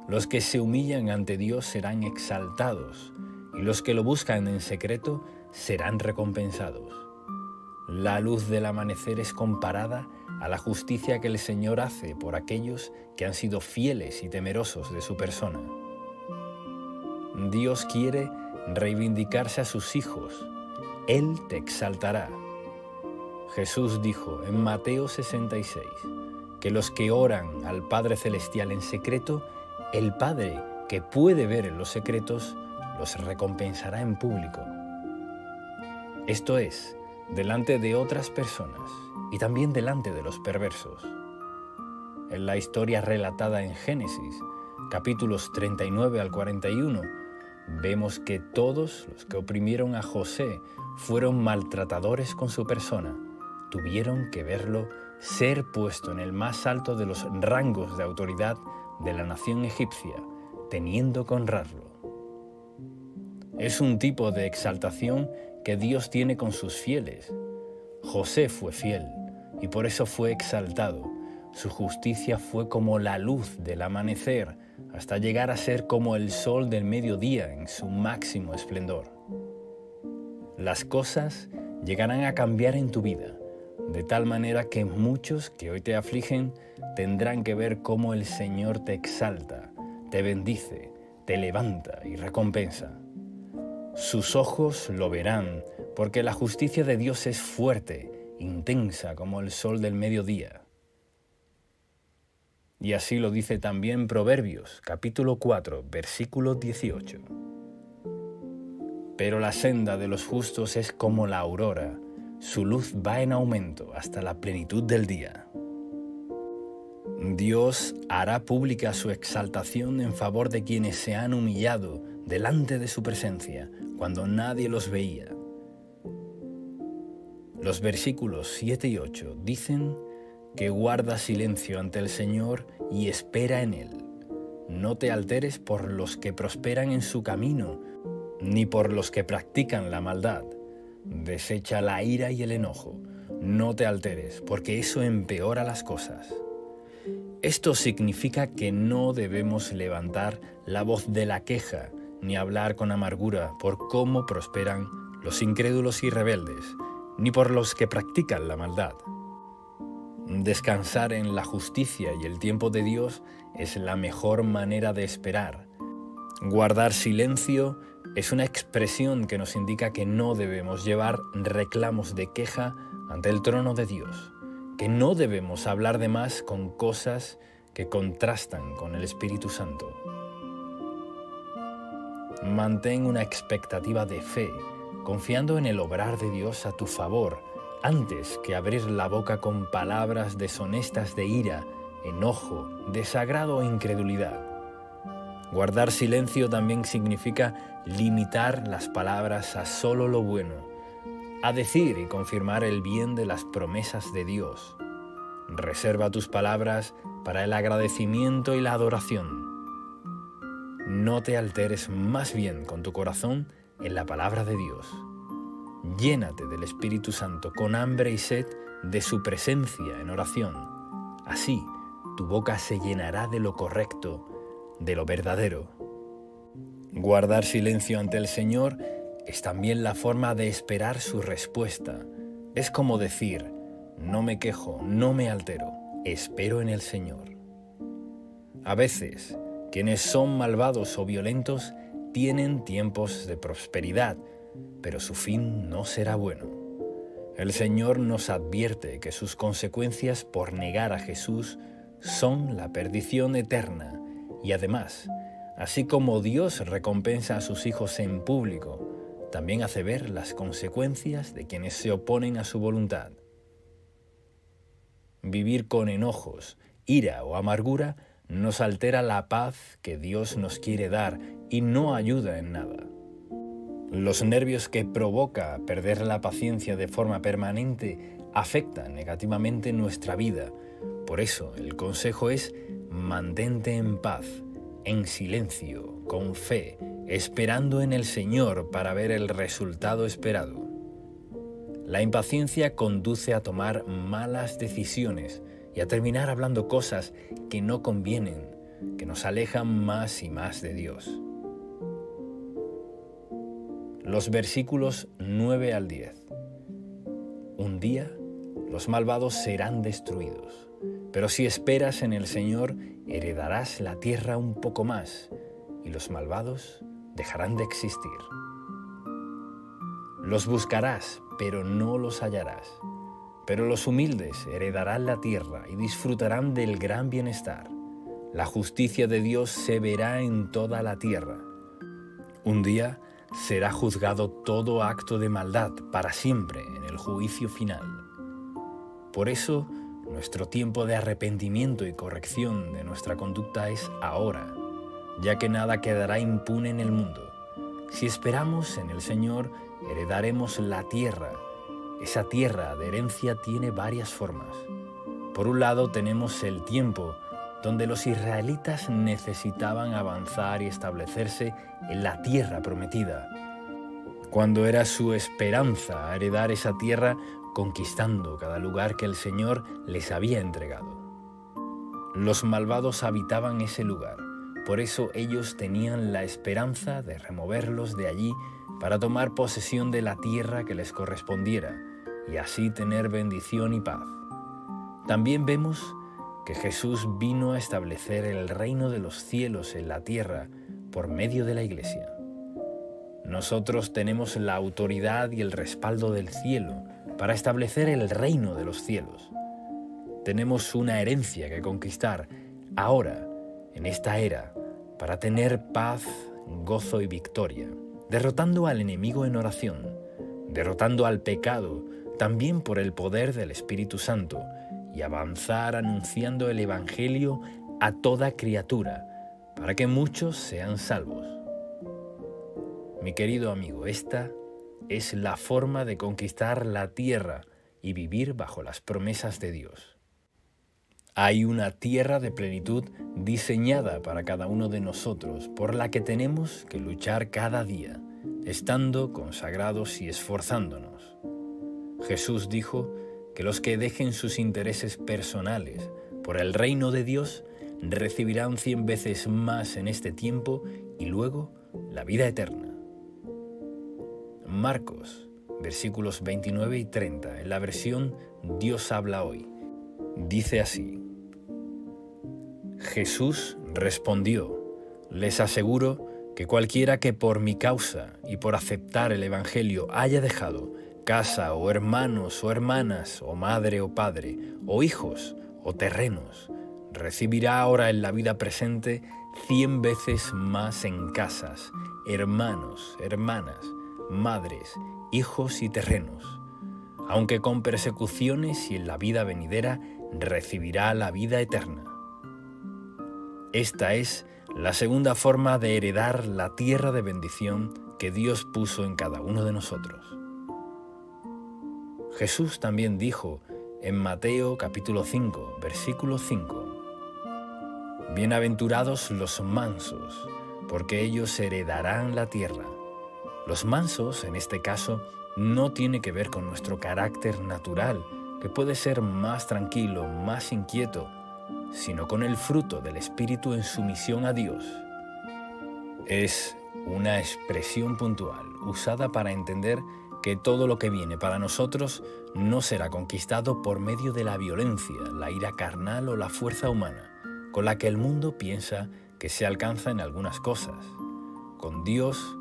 Los que se humillan ante Dios serán exaltados, y los que lo buscan en secreto serán recompensados. La luz del amanecer es comparada a la justicia que el Señor hace por aquellos que han sido fieles y temerosos de su persona. Dios quiere reivindicarse a sus hijos. Él te exaltará. Jesús dijo en Mateo 66 que los que oran al Padre Celestial en secreto, el Padre que puede ver en los secretos, los recompensará en público. Esto es, delante de otras personas y también delante de los perversos. En la historia relatada en Génesis, capítulos 39 al 41, vemos que todos los que oprimieron a José fueron maltratadores con su persona. Tuvieron que verlo ser puesto en el más alto de los rangos de autoridad de la nación egipcia, teniendo que honrarlo. Es un tipo de exaltación que Dios tiene con sus fieles. José fue fiel y por eso fue exaltado. Su justicia fue como la luz del amanecer, hasta llegar a ser como el sol del mediodía en su máximo esplendor. Las cosas llegarán a cambiar en tu vida, de tal manera que muchos que hoy te afligen tendrán que ver cómo el Señor te exalta, te bendice, te levanta y recompensa. Sus ojos lo verán, porque la justicia de Dios es fuerte, intensa como el sol del mediodía. Y así lo dice también Proverbios, capítulo 4, versículo 18. Pero la senda de los justos es como la aurora, su luz va en aumento hasta la plenitud del día. Dios hará pública su exaltación en favor de quienes se han humillado delante de su presencia, cuando nadie los veía. Los versículos 7 y 8 dicen que guarda silencio ante el Señor y espera en Él. No te alteres por los que prosperan en su camino, ni por los que practican la maldad. Desecha la ira y el enojo. No te alteres, porque eso empeora las cosas. Esto significa que no debemos levantar la voz de la queja, ni hablar con amargura por cómo prosperan los incrédulos y rebeldes, ni por los que practican la maldad. Descansar en la justicia y el tiempo de Dios es la mejor manera de esperar. Guardar silencio es una expresión que nos indica que no debemos llevar reclamos de queja ante el trono de Dios, que no debemos hablar de más con cosas que contrastan con el Espíritu Santo. Mantén una expectativa de fe, confiando en el obrar de Dios a tu favor, antes que abrir la boca con palabras deshonestas de ira, enojo, desagrado o incredulidad. Guardar silencio también significa limitar las palabras a solo lo bueno, a decir y confirmar el bien de las promesas de Dios. Reserva tus palabras para el agradecimiento y la adoración. no te alteres más bien con tu corazón en la palabra de Dios. Llénate del Espíritu Santo con hambre y sed de su presencia en oración. Así, tu boca se llenará de lo correcto, de lo verdadero. Guardar silencio ante el Señor es también la forma de esperar su respuesta. Es como decir, no me quejo, no me altero, espero en el Señor. A veces, quienes son malvados o violentos tienen tiempos de prosperidad, pero su fin no será bueno. El Señor nos advierte que sus consecuencias por negar a Jesús son la perdición eterna y además, así como Dios recompensa a sus hijos en público, también hace ver las consecuencias de quienes se oponen a su voluntad. Vivir con enojos, ira o amargura nos altera la paz que Dios nos quiere dar y no ayuda en nada. Los nervios que provoca perder la paciencia de forma permanente afectan negativamente nuestra vida. Por eso el consejo es mantente en paz, en silencio, con fe, esperando en el Señor para ver el resultado esperado. La impaciencia conduce a tomar malas decisiones y a terminar hablando cosas que no convienen, que nos alejan más y más de Dios. Los versículos 9 al 10. Un día los malvados serán destruidos, pero si esperas en el Señor, heredarás la tierra un poco más, y los malvados dejarán de existir. Los buscarás, pero no los hallarás. Pero los humildes heredarán la tierra y disfrutarán del gran bienestar. La justicia de Dios se verá en toda la tierra. Un día será juzgado todo acto de maldad para siempre en el juicio final. Por eso, nuestro tiempo de arrepentimiento y corrección de nuestra conducta es ahora, ya que nada quedará impune en el mundo. Si esperamos en el Señor, heredaremos la tierra. Esa tierra de herencia tiene varias formas. Por un lado tenemos el tiempo donde los israelitas necesitaban avanzar y establecerse en la tierra prometida, cuando era su esperanza heredar esa tierra conquistando cada lugar que el Señor les había entregado. Los malvados habitaban ese lugar, por eso ellos tenían la esperanza de removerlos de allí para tomar posesión de la tierra que les correspondiera y así tener bendición y paz. También vemos que Jesús vino a establecer el reino de los cielos en la tierra por medio de la Iglesia. Nosotros tenemos la autoridad y el respaldo del cielo para establecer el reino de los cielos. Tenemos una herencia que conquistar ahora, en esta era, para tener paz, gozo y victoria, derrotando al enemigo en oración, derrotando al pecado también por el poder del Espíritu Santo y avanzar anunciando el Evangelio a toda criatura, para que muchos sean salvos. Mi querido amigo, esta es la forma de conquistar la tierra y vivir bajo las promesas de Dios. Hay una tierra de plenitud diseñada para cada uno de nosotros, por la que tenemos que luchar cada día, estando consagrados y esforzándonos. Jesús dijo que los que dejen sus intereses personales por el reino de Dios recibirán 100 veces más en este tiempo y luego la vida eterna. Marcos, versículos 29 y 30, en la versión Dios habla hoy, dice así: Jesús respondió: les aseguro que cualquiera que por mi causa y por aceptar el Evangelio haya dejado casa o hermanos o hermanas o madre o padre o hijos o terrenos, recibirá ahora en la vida presente 100 veces más en casas, hermanos, hermanas, madres, hijos y terrenos, aunque con persecuciones, y en la vida venidera recibirá la vida eterna. Esta es la segunda forma de heredar la tierra de bendición que Dios puso en cada uno de nosotros. Jesús también dijo en Mateo capítulo 5, versículo 5: Bienaventurados los mansos, porque ellos heredarán la tierra. Los mansos, en este caso, no tiene que ver con nuestro carácter natural, que puede ser más tranquilo, más inquieto, sino con el fruto del Espíritu en sumisión a Dios. Es una expresión puntual, usada para entender que todo lo que viene para nosotros no será conquistado por medio de la violencia, la ira carnal o la fuerza humana, con la que el mundo piensa que se alcanza en algunas cosas. Con Dios,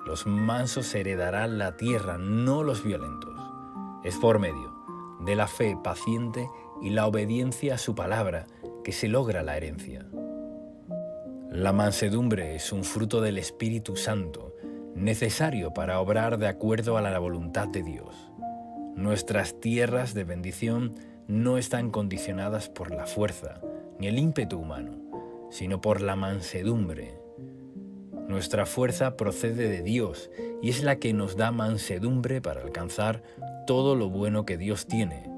los mansos heredarán la tierra, no los violentos. Es por medio de la fe paciente y la obediencia a su palabra que se logra la herencia. La mansedumbre es un fruto del Espíritu Santo, necesario para obrar de acuerdo a la voluntad de Dios. Nuestras tierras de bendición no están condicionadas por la fuerza ni el ímpetu humano, sino por la mansedumbre. Nuestra fuerza procede de Dios y es la que nos da mansedumbre para alcanzar todo lo bueno que Dios tiene,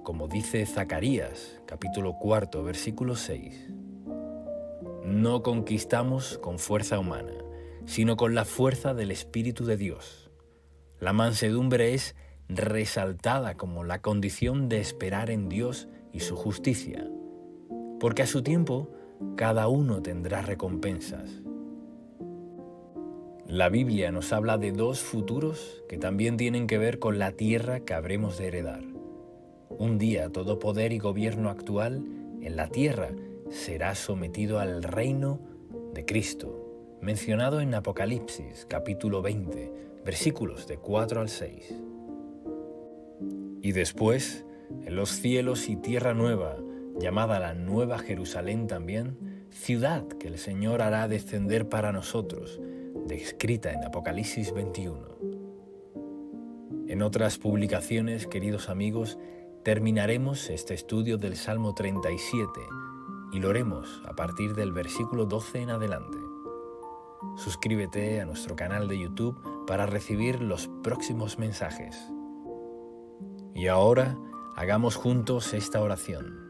como dice Zacarías, capítulo 4, versículo 6. No conquistamos con fuerza humana, sino con la fuerza del Espíritu de Dios. La mansedumbre es resaltada como la condición de esperar en Dios y su justicia, porque a su tiempo cada uno tendrá recompensas. La Biblia nos habla de dos futuros que también tienen que ver con la tierra que habremos de heredar. Un día todo poder y gobierno actual en la tierra será sometido al reino de Cristo, mencionado en Apocalipsis, capítulo 20, versículos de 4 al 6. Y después, en los cielos y tierra nueva, llamada la Nueva Jerusalén también, ciudad que el Señor hará descender para nosotros, descrita en Apocalipsis 21. En otras publicaciones, queridos amigos, terminaremos este estudio del Salmo 37 y lo haremos a partir del versículo 12 en adelante. Suscríbete a nuestro canal de YouTube para recibir los próximos mensajes. Y ahora hagamos juntos esta oración.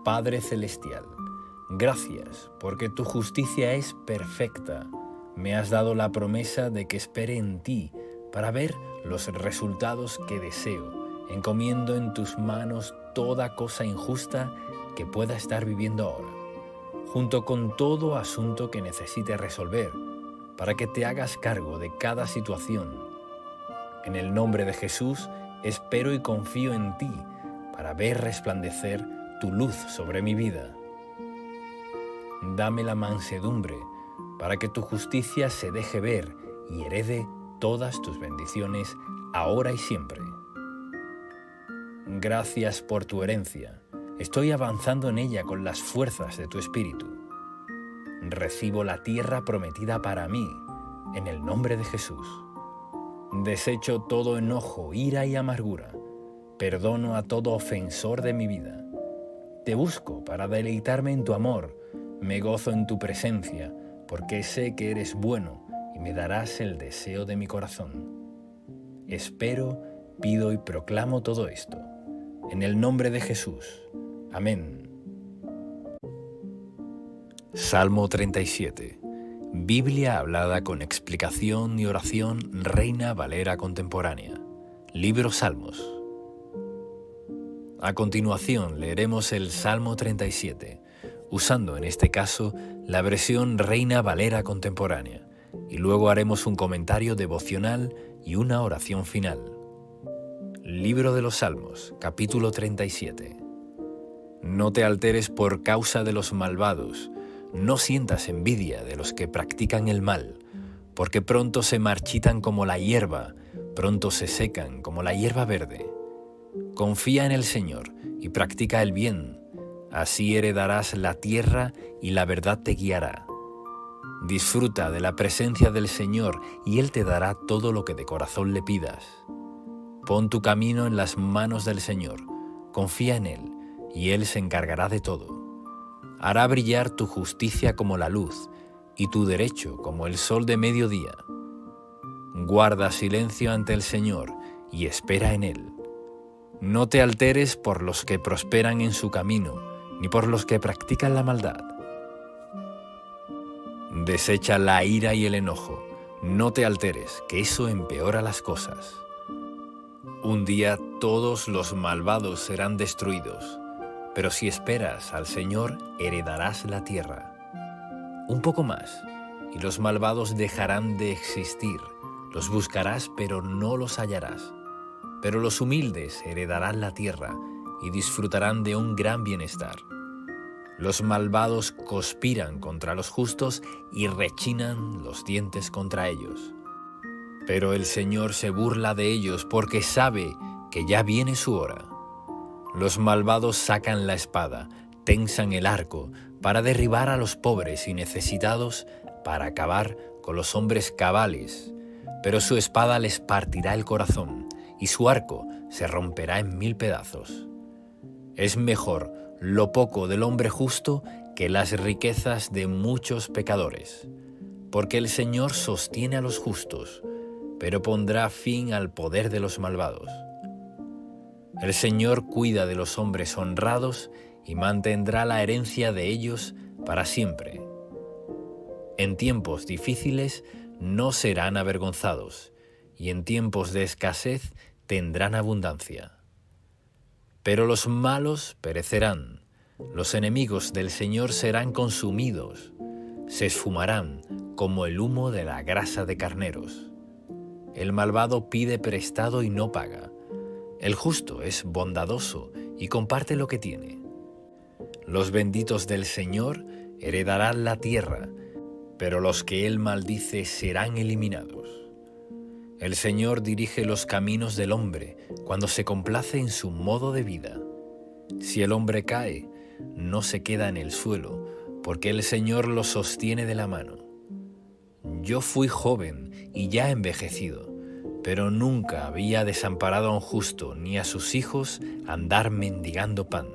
Padre Celestial, gracias porque tu justicia es perfecta. Me has dado la promesa de que espere en ti para ver los resultados que deseo. Encomiendo en tus manos toda cosa injusta que pueda estar viviendo ahora, junto con todo asunto que necesite resolver, para que te hagas cargo de cada situación. En el nombre de Jesús, espero y confío en ti para ver resplandecer tu luz sobre mi vida. Dame la mansedumbre para que tu justicia se deje ver y herede todas tus bendiciones ahora y siempre. Gracias por tu herencia. Estoy avanzando en ella con las fuerzas de tu Espíritu. Recibo la tierra prometida para mí, en el nombre de Jesús. Desecho todo enojo, ira y amargura. Perdono a todo ofensor de mi vida. Te busco para deleitarme en tu amor. Me gozo en tu presencia, porque sé que eres bueno y me darás el deseo de mi corazón. Espero, pido y proclamo todo esto. En el nombre de Jesús. Amén. Salmo 37. Biblia hablada con explicación y oración Reina Valera contemporánea. Libro Salmos. A continuación leeremos el Salmo 37, usando en este caso la versión Reina Valera contemporánea, y luego haremos un comentario devocional y una oración final. Libro de los Salmos, capítulo 37. No te alteres por causa de los malvados, no sientas envidia de los que practican el mal, porque pronto se marchitan como la hierba, pronto se secan como la hierba verde. Confía en el Señor y practica el bien, así heredarás la tierra y la verdad te guiará. Disfruta de la presencia del Señor y Él te dará todo lo que de corazón le pidas. Pon tu camino en las manos del Señor, confía en Él y Él se encargará de todo. Hará brillar tu justicia como la luz y tu derecho como el sol de mediodía. Guarda silencio ante el Señor y espera en Él. No te alteres por los que prosperan en su camino, ni por los que practican la maldad. Desecha la ira y el enojo. No te alteres, que eso empeora las cosas. Un día todos los malvados serán destruidos, pero si esperas al Señor, heredarás la tierra. Un poco más, y los malvados dejarán de existir. Los buscarás, pero no los hallarás. Pero los humildes heredarán la tierra y disfrutarán de un gran bienestar. Los malvados conspiran contra los justos y rechinan los dientes contra ellos. Pero el Señor se burla de ellos porque sabe que ya viene su hora. Los malvados sacan la espada, tensan el arco para derribar a los pobres y necesitados, para acabar con los hombres cabales. Pero su espada les partirá el corazón y su arco se romperá en 1000 pedazos. Es mejor lo poco del hombre justo que las riquezas de muchos pecadores, porque el Señor sostiene a los justos, pero pondrá fin al poder de los malvados. El Señor cuida de los hombres honrados y mantendrá la herencia de ellos para siempre. En tiempos difíciles no serán avergonzados, y en tiempos de escasez tendrán abundancia. Pero los malos perecerán, los enemigos del Señor serán consumidos, se esfumarán como el humo de la grasa de carneros. El malvado pide prestado y no paga. El justo es bondadoso y comparte lo que tiene. Los benditos del Señor heredarán la tierra, pero los que Él maldice serán eliminados. El Señor dirige los caminos del hombre cuando se complace en su modo de vida. Si el hombre cae, no se queda en el suelo, porque el Señor lo sostiene de la mano. Yo fui joven y ya envejecido, pero nunca había desamparado a un justo ni a sus hijos andar mendigando pan.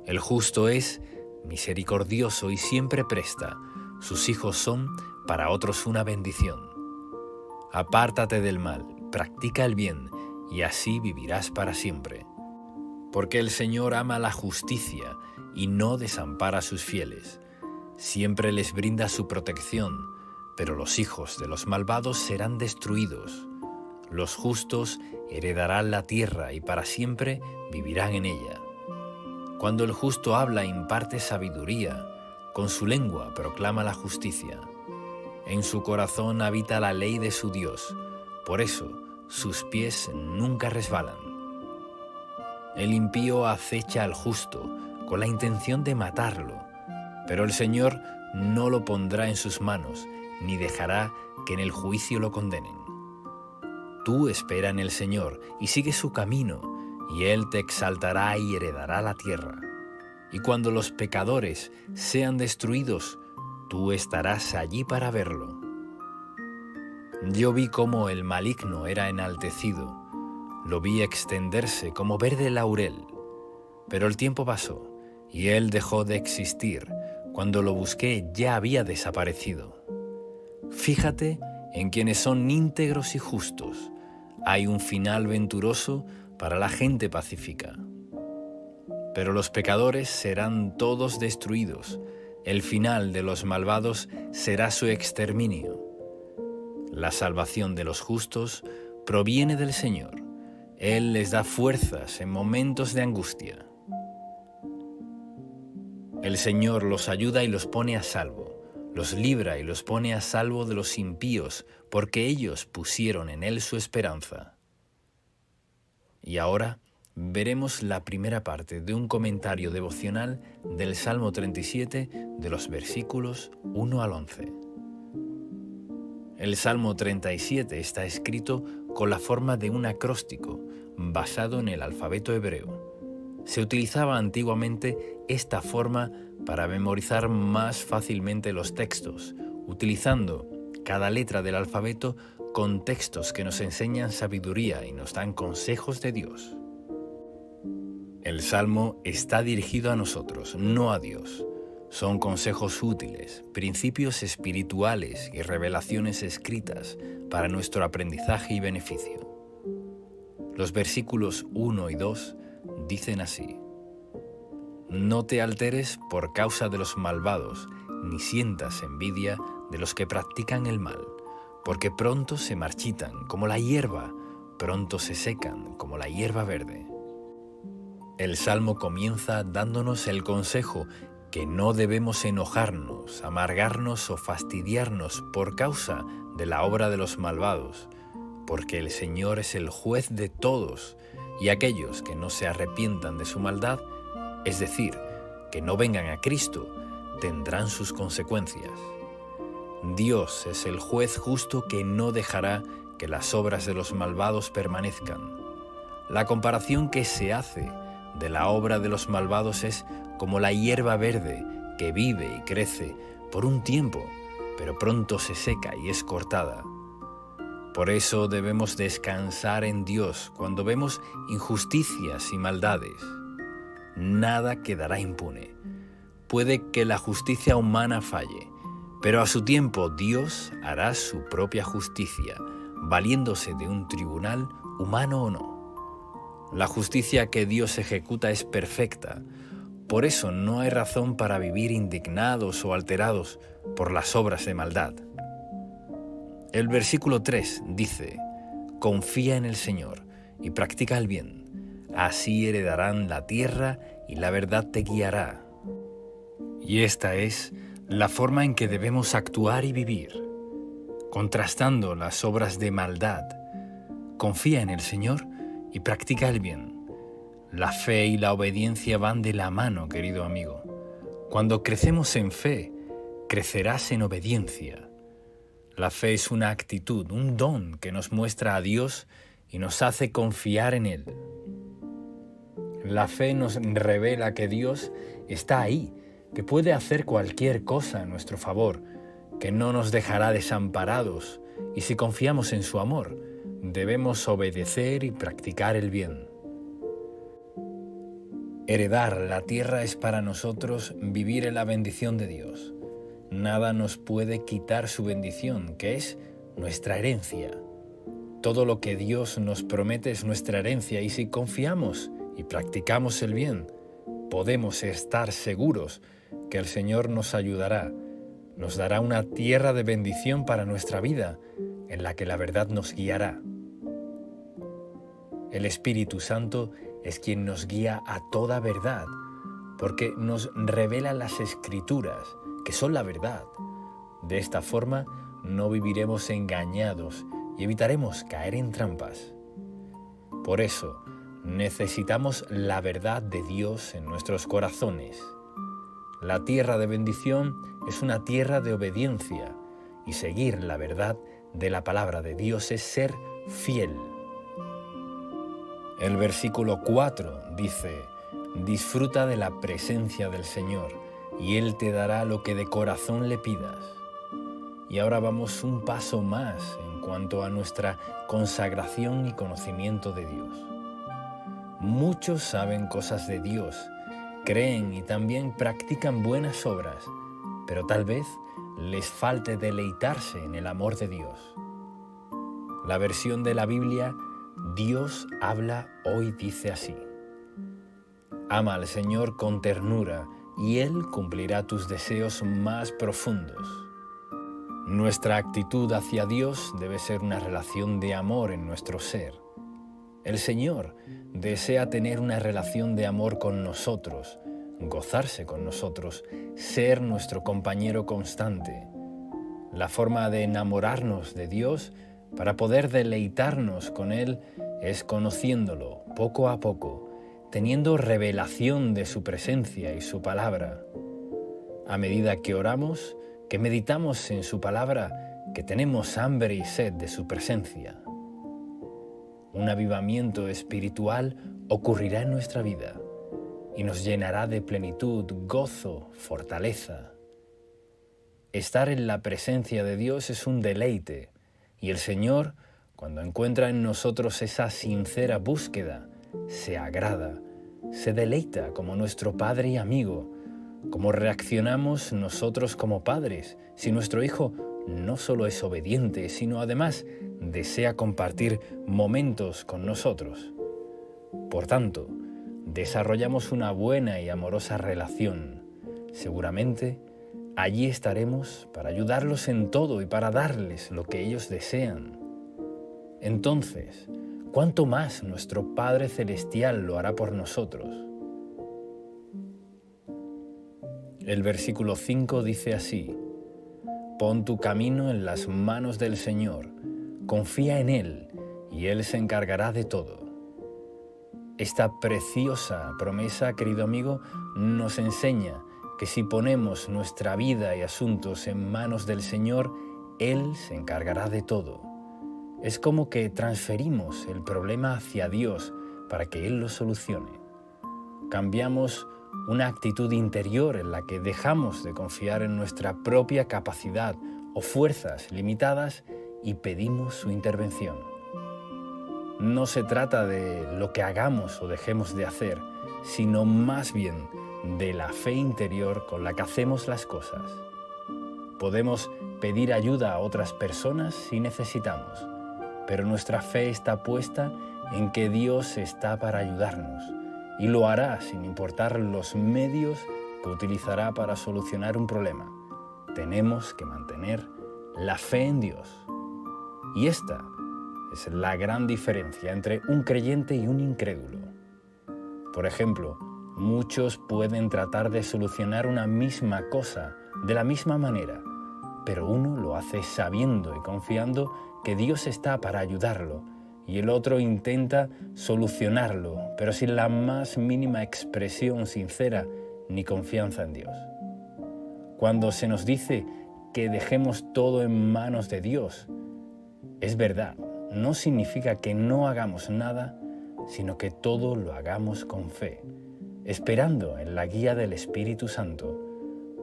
El justo es misericordioso y siempre presta, sus hijos son para otros una bendición. Apártate del mal, practica el bien, y así vivirás para siempre. Porque el Señor ama la justicia y no desampara a sus fieles. Siempre les brinda su protección, pero los hijos de los malvados serán destruidos. Los justos heredarán la tierra y para siempre vivirán en ella. Cuando el justo habla, imparte sabiduría, con su lengua proclama la justicia. En su corazón habita la ley de su Dios, por eso sus pies nunca resbalan. El impío acecha al justo con la intención de matarlo, pero el Señor no lo pondrá en sus manos, ni dejará que en el juicio lo condenen. Tú espera en el Señor y sigue su camino, y Él te exaltará y heredará la tierra. Y cuando los pecadores sean destruidos, tú estarás allí para verlo. Yo vi cómo el maligno era enaltecido, lo vi extenderse como verde laurel, pero el tiempo pasó y él dejó de existir. Cuando lo busqué ya había desaparecido. Fíjate en quienes son íntegros y justos. Hay un final venturoso para la gente pacífica. Pero los pecadores serán todos destruidos. El final de los malvados será su exterminio. La salvación de los justos proviene del Señor. Él les da fuerzas en momentos de angustia. El Señor los ayuda y los pone a salvo. Los libra y los pone a salvo de los impíos, porque ellos pusieron en Él su esperanza. Y ahora veremos la primera parte de un comentario devocional del Salmo 37, de los versículos 1 al 11. El Salmo 37 está escrito con la forma de un acróstico, basado en el alfabeto hebreo. Se utilizaba antiguamente esta forma para memorizar más fácilmente los textos, utilizando cada letra del alfabeto con textos que nos enseñan sabiduría y nos dan consejos de Dios. El Salmo está dirigido a nosotros, no a Dios. Son consejos útiles, principios espirituales y revelaciones escritas para nuestro aprendizaje y beneficio. Los versículos 1 y 2 dicen así: No te alteres por causa de los malvados, ni sientas envidia de los que practican el mal, porque pronto se marchitan como la hierba, pronto se secan como la hierba verde. El Salmo comienza dándonos el consejo que no debemos enojarnos, amargarnos o fastidiarnos por causa de la obra de los malvados, porque el Señor es el juez de todos, y aquellos que no se arrepientan de su maldad, es decir, que no vengan a Cristo, tendrán sus consecuencias. Dios es el juez justo que no dejará que las obras de los malvados permanezcan. La comparación que se hace de la obra de los malvados es como la hierba verde que vive y crece por un tiempo, pero pronto se seca y es cortada. Por eso debemos descansar en Dios cuando vemos injusticias y maldades. Nada quedará impune. Puede que la justicia humana falle, pero a su tiempo Dios hará su propia justicia, valiéndose de un tribunal humano o no. La justicia que Dios ejecuta es perfecta, por eso no hay razón para vivir indignados o alterados por las obras de maldad. El versículo 3 dice: confía en el Señor y practica el bien, así heredarán la tierra y la verdad te guiará. Y esta es la forma en que debemos actuar y vivir, contrastando las obras de maldad. Confía en el Señor y practica el bien. La fe y la obediencia van de la mano, querido amigo. Cuando crecemos en fe, crecerás en obediencia. La fe es una actitud, un don que nos muestra a Dios y nos hace confiar en Él. La fe nos revela que Dios está ahí, que puede hacer cualquier cosa a nuestro favor, que no nos dejará desamparados, y si confiamos en su amor, debemos obedecer y practicar el bien. Heredar la tierra es para nosotros vivir en la bendición de Dios. Nada nos puede quitar su bendición, que es nuestra herencia. Todo lo que Dios nos promete es nuestra herencia, y si confiamos y practicamos el bien, podemos estar seguros que el Señor nos ayudará, nos dará una tierra de bendición para nuestra vida, en la que la verdad nos guiará. El Espíritu Santo es quien nos guía a toda verdad, porque nos revela las Escrituras, que son la verdad. De esta forma no viviremos engañados y evitaremos caer en trampas. Por eso, necesitamos la verdad de Dios en nuestros corazones. La tierra de bendición es una tierra de obediencia, y seguir la verdad de la palabra de Dios es ser fiel. El versículo 4 dice: disfruta de la presencia del Señor, y Él te dará lo que de corazón le pidas. Y ahora vamos un paso más en cuanto a nuestra consagración y conocimiento de Dios. Muchos saben cosas de Dios, creen y también practican buenas obras, pero tal vez les falte deleitarse en el amor de Dios. La versión de la Biblia Dios habla hoy dice así: ama al Señor con ternura, y Él cumplirá tus deseos más profundos. Nuestra actitud hacia Dios debe ser una relación de amor en nuestro ser. El Señor desea tener una relación de amor con nosotros, gozarse con nosotros, ser nuestro compañero constante. La forma de enamorarnos de Dios para poder deleitarnos con Él es conociéndolo poco a poco, teniendo revelación de su presencia y su palabra. A medida que oramos, que meditamos en su palabra, que tenemos hambre y sed de su presencia. Un avivamiento espiritual ocurrirá en nuestra vida y nos llenará de plenitud, gozo, fortaleza. Estar en la presencia de Dios es un deleite, y el Señor, cuando encuentra en nosotros esa sincera búsqueda, se agrada, se deleita como nuestro Padre y amigo. ¿Cómo reaccionamos nosotros como padres si nuestro hijo no solo es obediente, sino además desea compartir momentos con nosotros? Por tanto, desarrollamos una buena y amorosa relación. Seguramente Allí estaremos para ayudarlos en todo y para darles lo que ellos desean. Entonces, ¿cuánto más nuestro Padre Celestial lo hará por nosotros? El versículo 5 dice así: Pon tu camino en las manos del Señor, confía en Él y Él se encargará de todo. Esta preciosa promesa, querido amigo, nos enseña que si ponemos nuestra vida y asuntos en manos del Señor, Él se encargará de todo. Es como que transferimos el problema hacia Dios para que Él lo solucione. Cambiamos una actitud interior en la que dejamos de confiar en nuestra propia capacidad o fuerzas limitadas y pedimos su intervención. No se trata de lo que hagamos o dejemos de hacer, sino más bien de la fe interior con la que hacemos las cosas. Podemos pedir ayuda a otras personas si necesitamos, pero nuestra fe está puesta en que Dios está para ayudarnos y lo hará sin importar los medios que utilizará para solucionar un problema. Tenemos que mantener la fe en Dios. Y esta es la gran diferencia entre un creyente y un incrédulo. Por ejemplo, muchos pueden tratar de solucionar una misma cosa de la misma manera, pero uno lo hace sabiendo y confiando que Dios está para ayudarlo, y el otro intenta solucionarlo, pero sin la más mínima expresión sincera ni confianza en Dios. Cuando se nos dice que dejemos todo en manos de Dios, es verdad, no significa que no hagamos nada, sino que todo lo hagamos con fe, esperando en la guía del Espíritu Santo,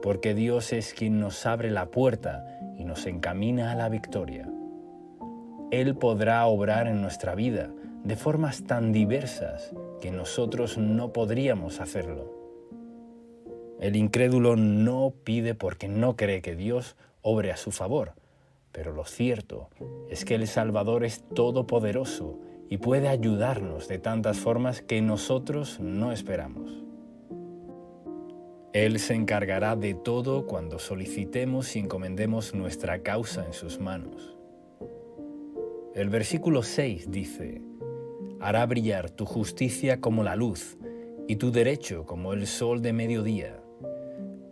porque Dios es quien nos abre la puerta y nos encamina a la victoria. Él podrá obrar en nuestra vida de formas tan diversas que nosotros no podríamos hacerlo. El incrédulo no pide porque no cree que Dios obre a su favor, pero lo cierto es que el Salvador es todopoderoso y puede ayudarnos de tantas formas que nosotros no esperamos. Él se encargará de todo cuando solicitemos y encomendemos nuestra causa en sus manos. El versículo 6 dice: Hará brillar tu justicia como la luz y tu derecho como el sol de mediodía.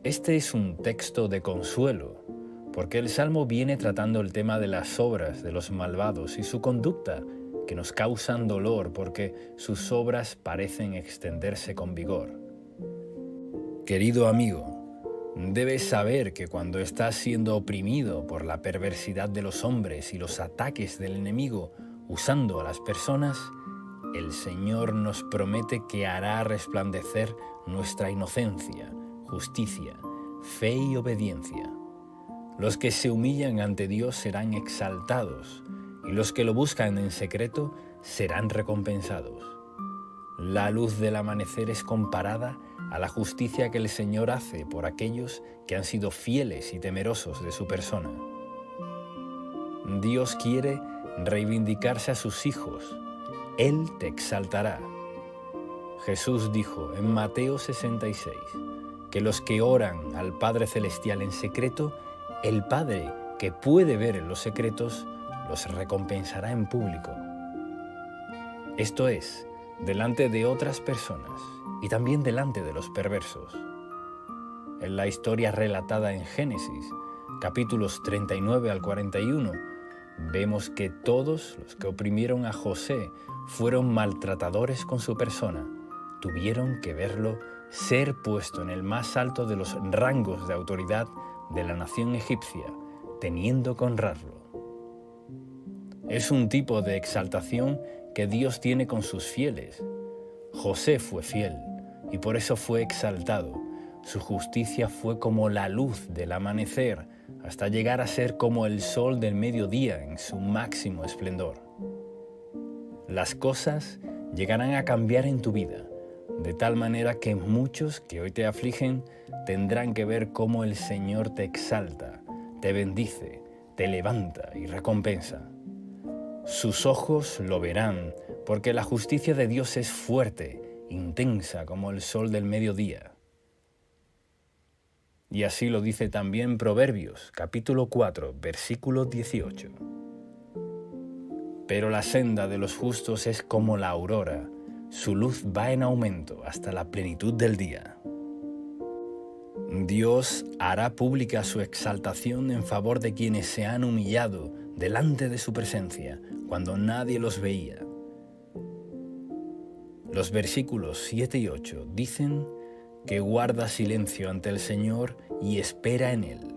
Este es un texto de consuelo, porque el Salmo viene tratando el tema de las obras de los malvados y su conducta, que nos causan dolor porque sus obras parecen extenderse con vigor. Querido amigo, debes saber que cuando estás siendo oprimido por la perversidad de los hombres y los ataques del enemigo usando a las personas, el Señor nos promete que hará resplandecer nuestra inocencia, justicia, fe y obediencia. Los que se humillan ante Dios serán exaltados, y los que lo buscan en secreto serán recompensados. La luz del amanecer es comparada a la justicia que el Señor hace por aquellos que han sido fieles y temerosos de su persona. Dios quiere reivindicarse a sus hijos. Él te exaltará. Jesús dijo en Mateo 66 que los que oran al Padre Celestial en secreto, el Padre que puede ver en los secretos, los recompensará en público. Esto es, delante de otras personas y también delante de los perversos. En la historia relatada en Génesis, capítulos 39 al 41, vemos que todos los que oprimieron a José fueron maltratadores con su persona. Tuvieron que verlo ser puesto en el más alto de los rangos de autoridad de la nación egipcia, teniendo que honrarlo. Es un tipo de exaltación que Dios tiene con sus fieles. José fue fiel y por eso fue exaltado. Su justicia fue como la luz del amanecer, hasta llegar a ser como el sol del mediodía en su máximo esplendor. Las cosas llegarán a cambiar en tu vida, de tal manera que muchos que hoy te afligen tendrán que ver cómo el Señor te exalta, te bendice, te levanta y recompensa. Sus ojos lo verán, porque la justicia de Dios es fuerte, intensa como el sol del mediodía. Y así lo dice también Proverbios, capítulo 4, versículo 18. Pero la senda de los justos es como la aurora, su luz va en aumento hasta la plenitud del día. Dios hará pública su exaltación en favor de quienes se han humillado delante de su presencia, cuando nadie los veía. Los versículos 7 y 8 dicen que guarda silencio ante el Señor y espera en Él.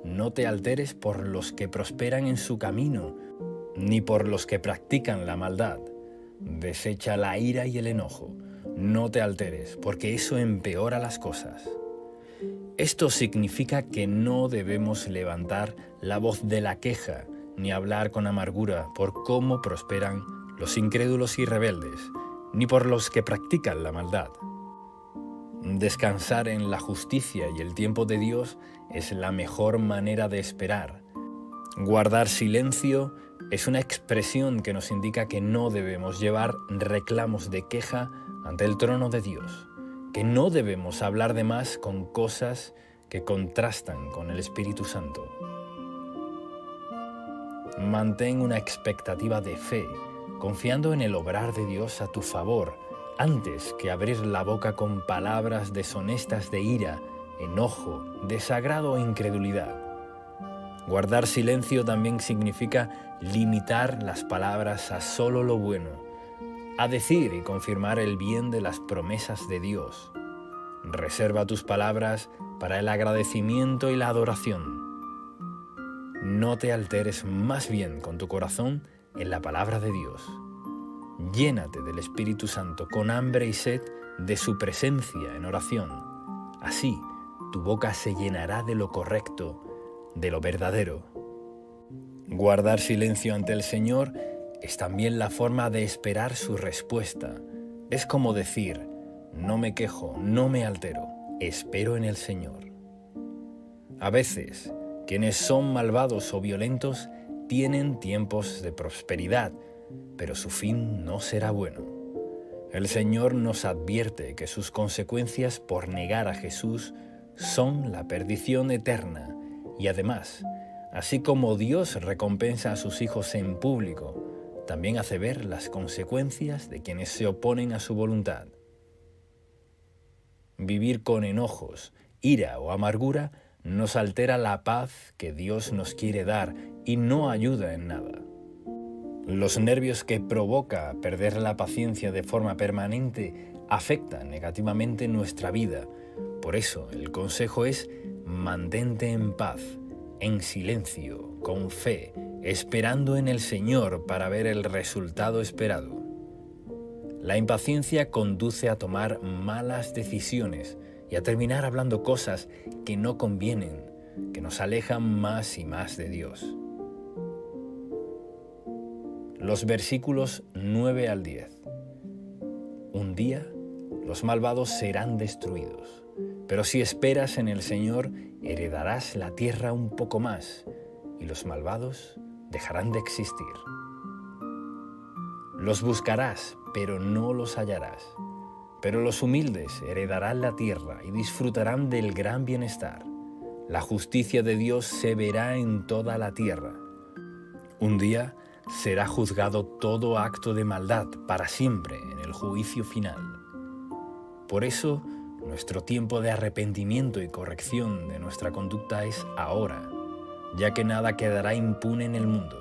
No te alteres por los que prosperan en su camino, ni por los que practican la maldad. Desecha la ira y el enojo. No te alteres, porque eso empeora las cosas. Esto significa que no debemos levantar la voz de la queja, ni hablar con amargura por cómo prosperan los incrédulos y rebeldes, ni por los que practican la maldad. Descansar en la justicia y el tiempo de Dios es la mejor manera de esperar. Guardar silencio es una expresión que nos indica que no debemos llevar reclamos de queja ante el trono de Dios, que no debemos hablar de más con cosas que contrastan con el Espíritu Santo. Mantén una expectativa de fe, confiando en el obrar de Dios a tu favor, antes que abrir la boca con palabras deshonestas de ira, enojo, desagrado o incredulidad. Guardar silencio también significa limitar las palabras a solo lo bueno, a decir y confirmar el bien de las promesas de Dios. Reserva tus palabras para el agradecimiento y la adoración. No te alteres, más bien con tu corazón en la palabra de Dios. Llénate del Espíritu Santo con hambre y sed de su presencia en oración. Así, tu boca se llenará de lo correcto, de lo verdadero. Guardar silencio ante el Señor es también la forma de esperar su respuesta. Es como decir, no me quejo, no me altero, espero en el Señor. A veces, quienes son malvados o violentos tienen tiempos de prosperidad, pero su fin no será bueno. El Señor nos advierte que sus consecuencias por negar a Jesús son la perdición eterna y además, así como Dios recompensa a sus hijos en público, también hace ver las consecuencias de quienes se oponen a su voluntad. Vivir con enojos, ira o amargura nos altera la paz que Dios nos quiere dar y no ayuda en nada. Los nervios que provoca perder la paciencia de forma permanente afectan negativamente nuestra vida. Por eso el consejo es mantente en paz, en silencio, con fe, esperando en el Señor para ver el resultado esperado. La impaciencia conduce a tomar malas decisiones y a terminar hablando cosas que no convienen, que nos alejan más y más de Dios. Los versículos 9 al 10. Un día los malvados serán destruidos, pero si esperas en el Señor, heredarás la tierra un poco más, y los malvados dejarán de existir. Los buscarás, pero no los hallarás. Pero los humildes heredarán la tierra y disfrutarán del gran bienestar. La justicia de Dios se verá en toda la tierra. Un día será juzgado todo acto de maldad para siempre en el juicio final. Por eso, nuestro tiempo de arrepentimiento y corrección de nuestra conducta es ahora, ya que nada quedará impune en el mundo.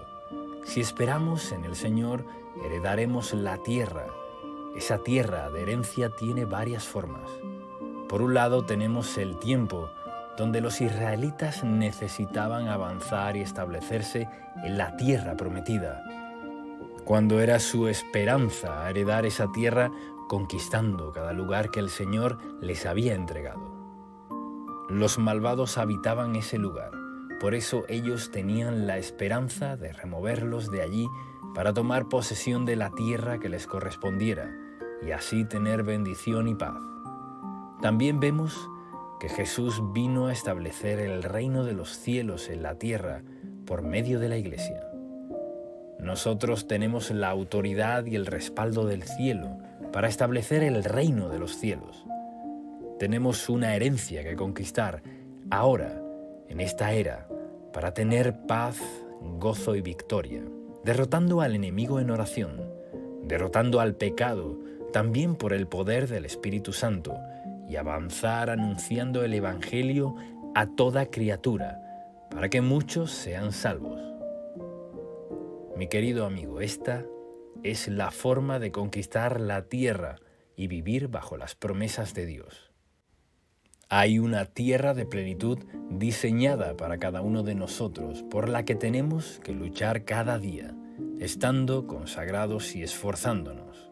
Si esperamos en el Señor, heredaremos la tierra. Esa tierra de herencia tiene varias formas. Por un lado tenemos el tiempo donde los israelitas necesitaban avanzar y establecerse en la tierra prometida, cuando era su esperanza heredar esa tierra conquistando cada lugar que el Señor les había entregado. Los malvados habitaban ese lugar, por eso ellos tenían la esperanza de removerlos de allí para tomar posesión de la tierra que les correspondiera y así tener bendición y paz. También vemos que Jesús vino a establecer el reino de los cielos en la tierra por medio de la Iglesia. Nosotros tenemos la autoridad y el respaldo del cielo para establecer el reino de los cielos. Tenemos una herencia que conquistar, ahora, en esta era, para tener paz, gozo y victoria, derrotando al enemigo en oración, derrotando al pecado también por el poder del Espíritu Santo, y avanzar anunciando el Evangelio a toda criatura, para que muchos sean salvos. Mi querido amigo, esta es la forma de conquistar la tierra y vivir bajo las promesas de Dios. Hay una tierra de plenitud diseñada para cada uno de nosotros, por la que tenemos que luchar cada día, estando consagrados y esforzándonos.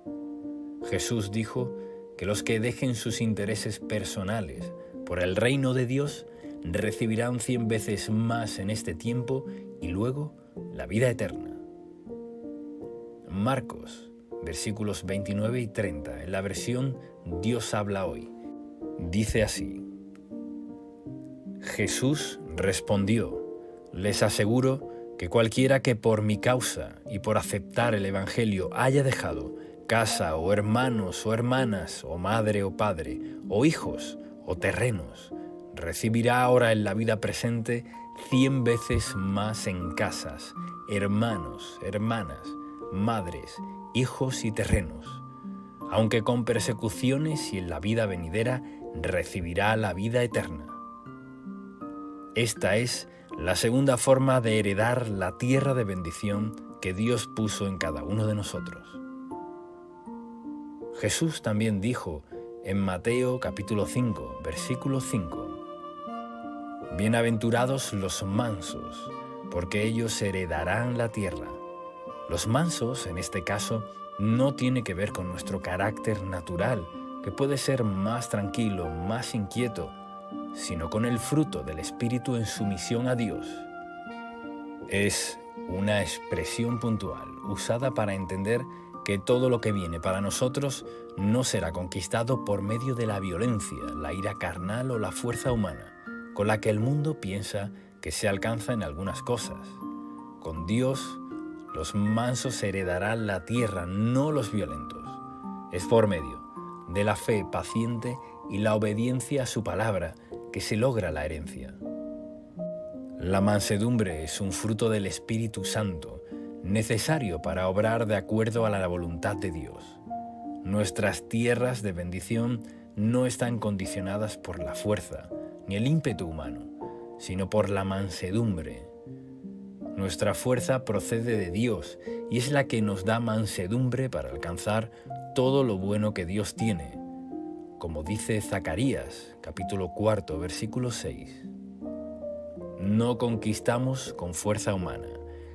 Jesús dijo que los que dejen sus intereses personales por el reino de Dios recibirán 100 veces más en este tiempo y luego la vida eterna. Marcos, versículos 29 y 30, en la versión Dios habla hoy, dice así: Jesús respondió: les aseguro que cualquiera que por mi causa y por aceptar el Evangelio haya dejado casa o hermanos o hermanas o madre o padre o hijos o terrenos, recibirá ahora en la vida presente 100 veces más en casas, hermanos, hermanas, madres, hijos y terrenos, aunque con persecuciones, y en la vida venidera recibirá la vida eterna. Esta es la segunda forma de heredar la tierra de bendición que Dios puso en cada uno de nosotros. Jesús también dijo en Mateo capítulo 5, versículo 5: bienaventurados los mansos, porque ellos heredarán la tierra. Los mansos, en este caso, no tiene que ver con nuestro carácter natural, que puede ser más tranquilo, más inquieto, sino con el fruto del Espíritu en sumisión a Dios. Es una expresión puntual, usada para entender que todo lo que viene para nosotros no será conquistado por medio de la violencia, la ira carnal o la fuerza humana, con la que el mundo piensa que se alcanza en algunas cosas. Con Dios, los mansos heredarán la tierra, no los violentos. Es por medio de la fe paciente y la obediencia a su palabra que se logra la herencia. La mansedumbre es un fruto del Espíritu Santo, necesario para obrar de acuerdo a la voluntad de Dios. Nuestras tierras de bendición no están condicionadas por la fuerza ni el ímpetu humano, sino por la mansedumbre. Nuestra fuerza procede de Dios y es la que nos da mansedumbre para alcanzar todo lo bueno que Dios tiene, como dice Zacarías, capítulo 4, versículo 6. No conquistamos con fuerza humana,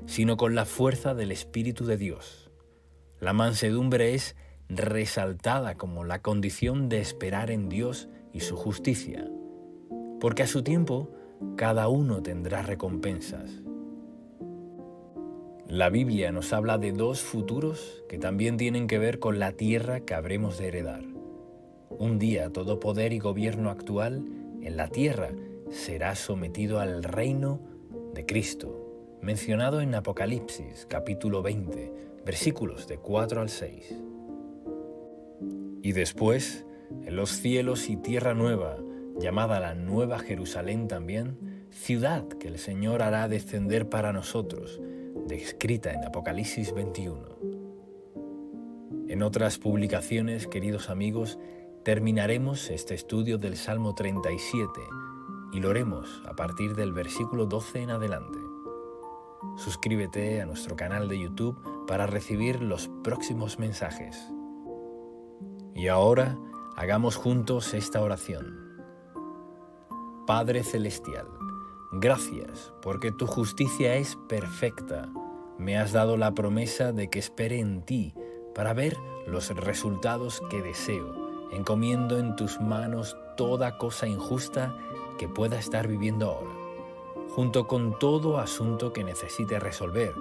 sino con la fuerza del Espíritu de Dios. La mansedumbre es resaltada como la condición de esperar en Dios y su justicia, porque a su tiempo cada uno tendrá recompensas. La Biblia nos habla de dos futuros que también tienen que ver con la tierra que habremos de heredar. Un día todo poder y gobierno actual en la tierra será sometido al reino de Cristo, mencionado en Apocalipsis, capítulo 20, versículos de 4 al 6. Y después, en los cielos y tierra nueva, llamada la Nueva Jerusalén también, ciudad que el Señor hará descender para nosotros, descrita en Apocalipsis 21. En otras publicaciones, queridos amigos, terminaremos este estudio del Salmo 37 y lo haremos a partir del versículo 12 en adelante. Suscríbete a nuestro canal de YouTube para recibir los próximos mensajes. Y ahora hagamos juntos esta oración. Padre Celestial, gracias porque tu justicia es perfecta. Me has dado la promesa de que espere en ti para ver los resultados que deseo. Encomiendo en tus manos toda cosa injusta que pueda estar viviendo ahora, junto con todo asunto que necesite resolver,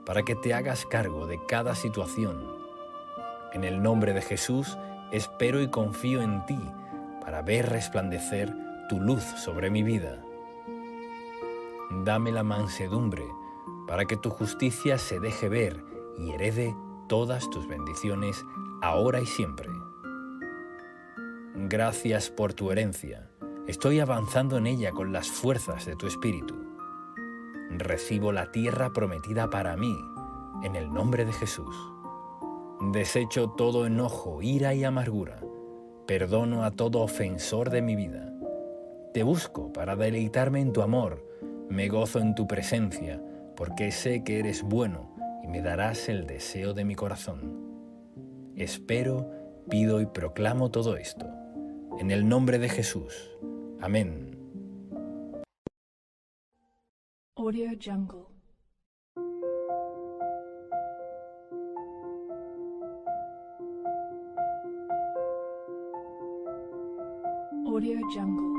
para que te hagas cargo de cada situación. En el nombre de Jesús, espero y confío en ti para ver resplandecer tu luz sobre mi vida. Dame la mansedumbre para que tu justicia se deje ver y herede todas tus bendiciones ahora y siempre. Gracias por tu herencia. Estoy avanzando en ella con las fuerzas de tu espíritu. Recibo la tierra prometida para mí, en el nombre de Jesús. Desecho todo enojo, ira y amargura. Perdono a todo ofensor de mi vida. Te busco para deleitarme en tu amor. Me gozo en tu presencia, porque sé que eres bueno y me darás el deseo de mi corazón. Espero, pido y proclamo todo esto. En el nombre de Jesús. Amén. Audio Jungle. Audio Jungle.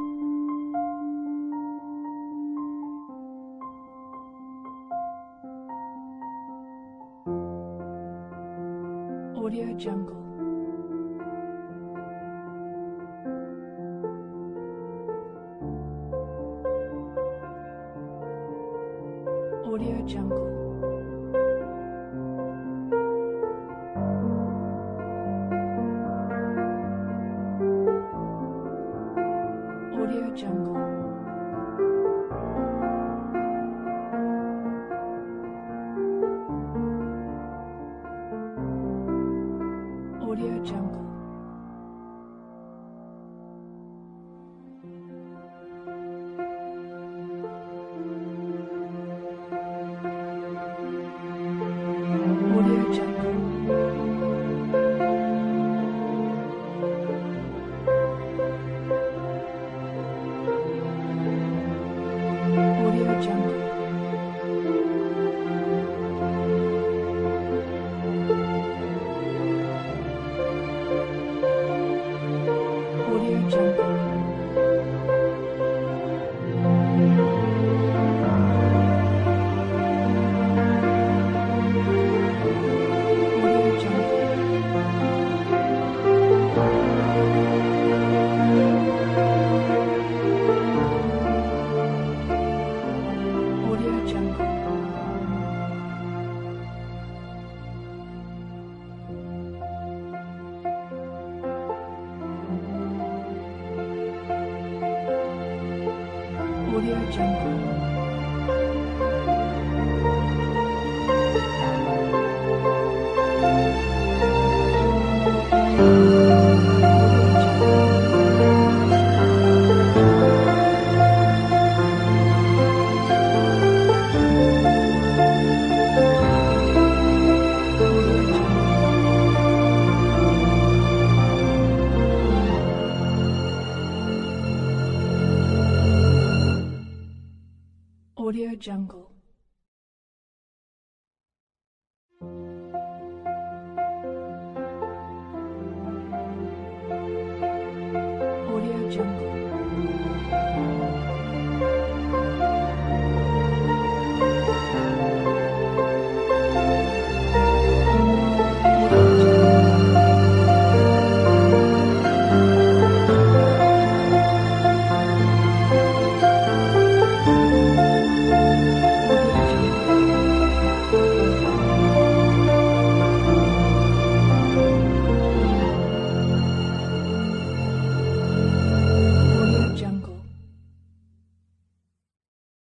Audio Jungle. Audio Jungle. Audio Jungle. Audio Jungle. Audio Jungle. Audio Jungle. Audio Jungle. Audio Jungle. Audio Jungle. Audio Jungle. Audio Jungle.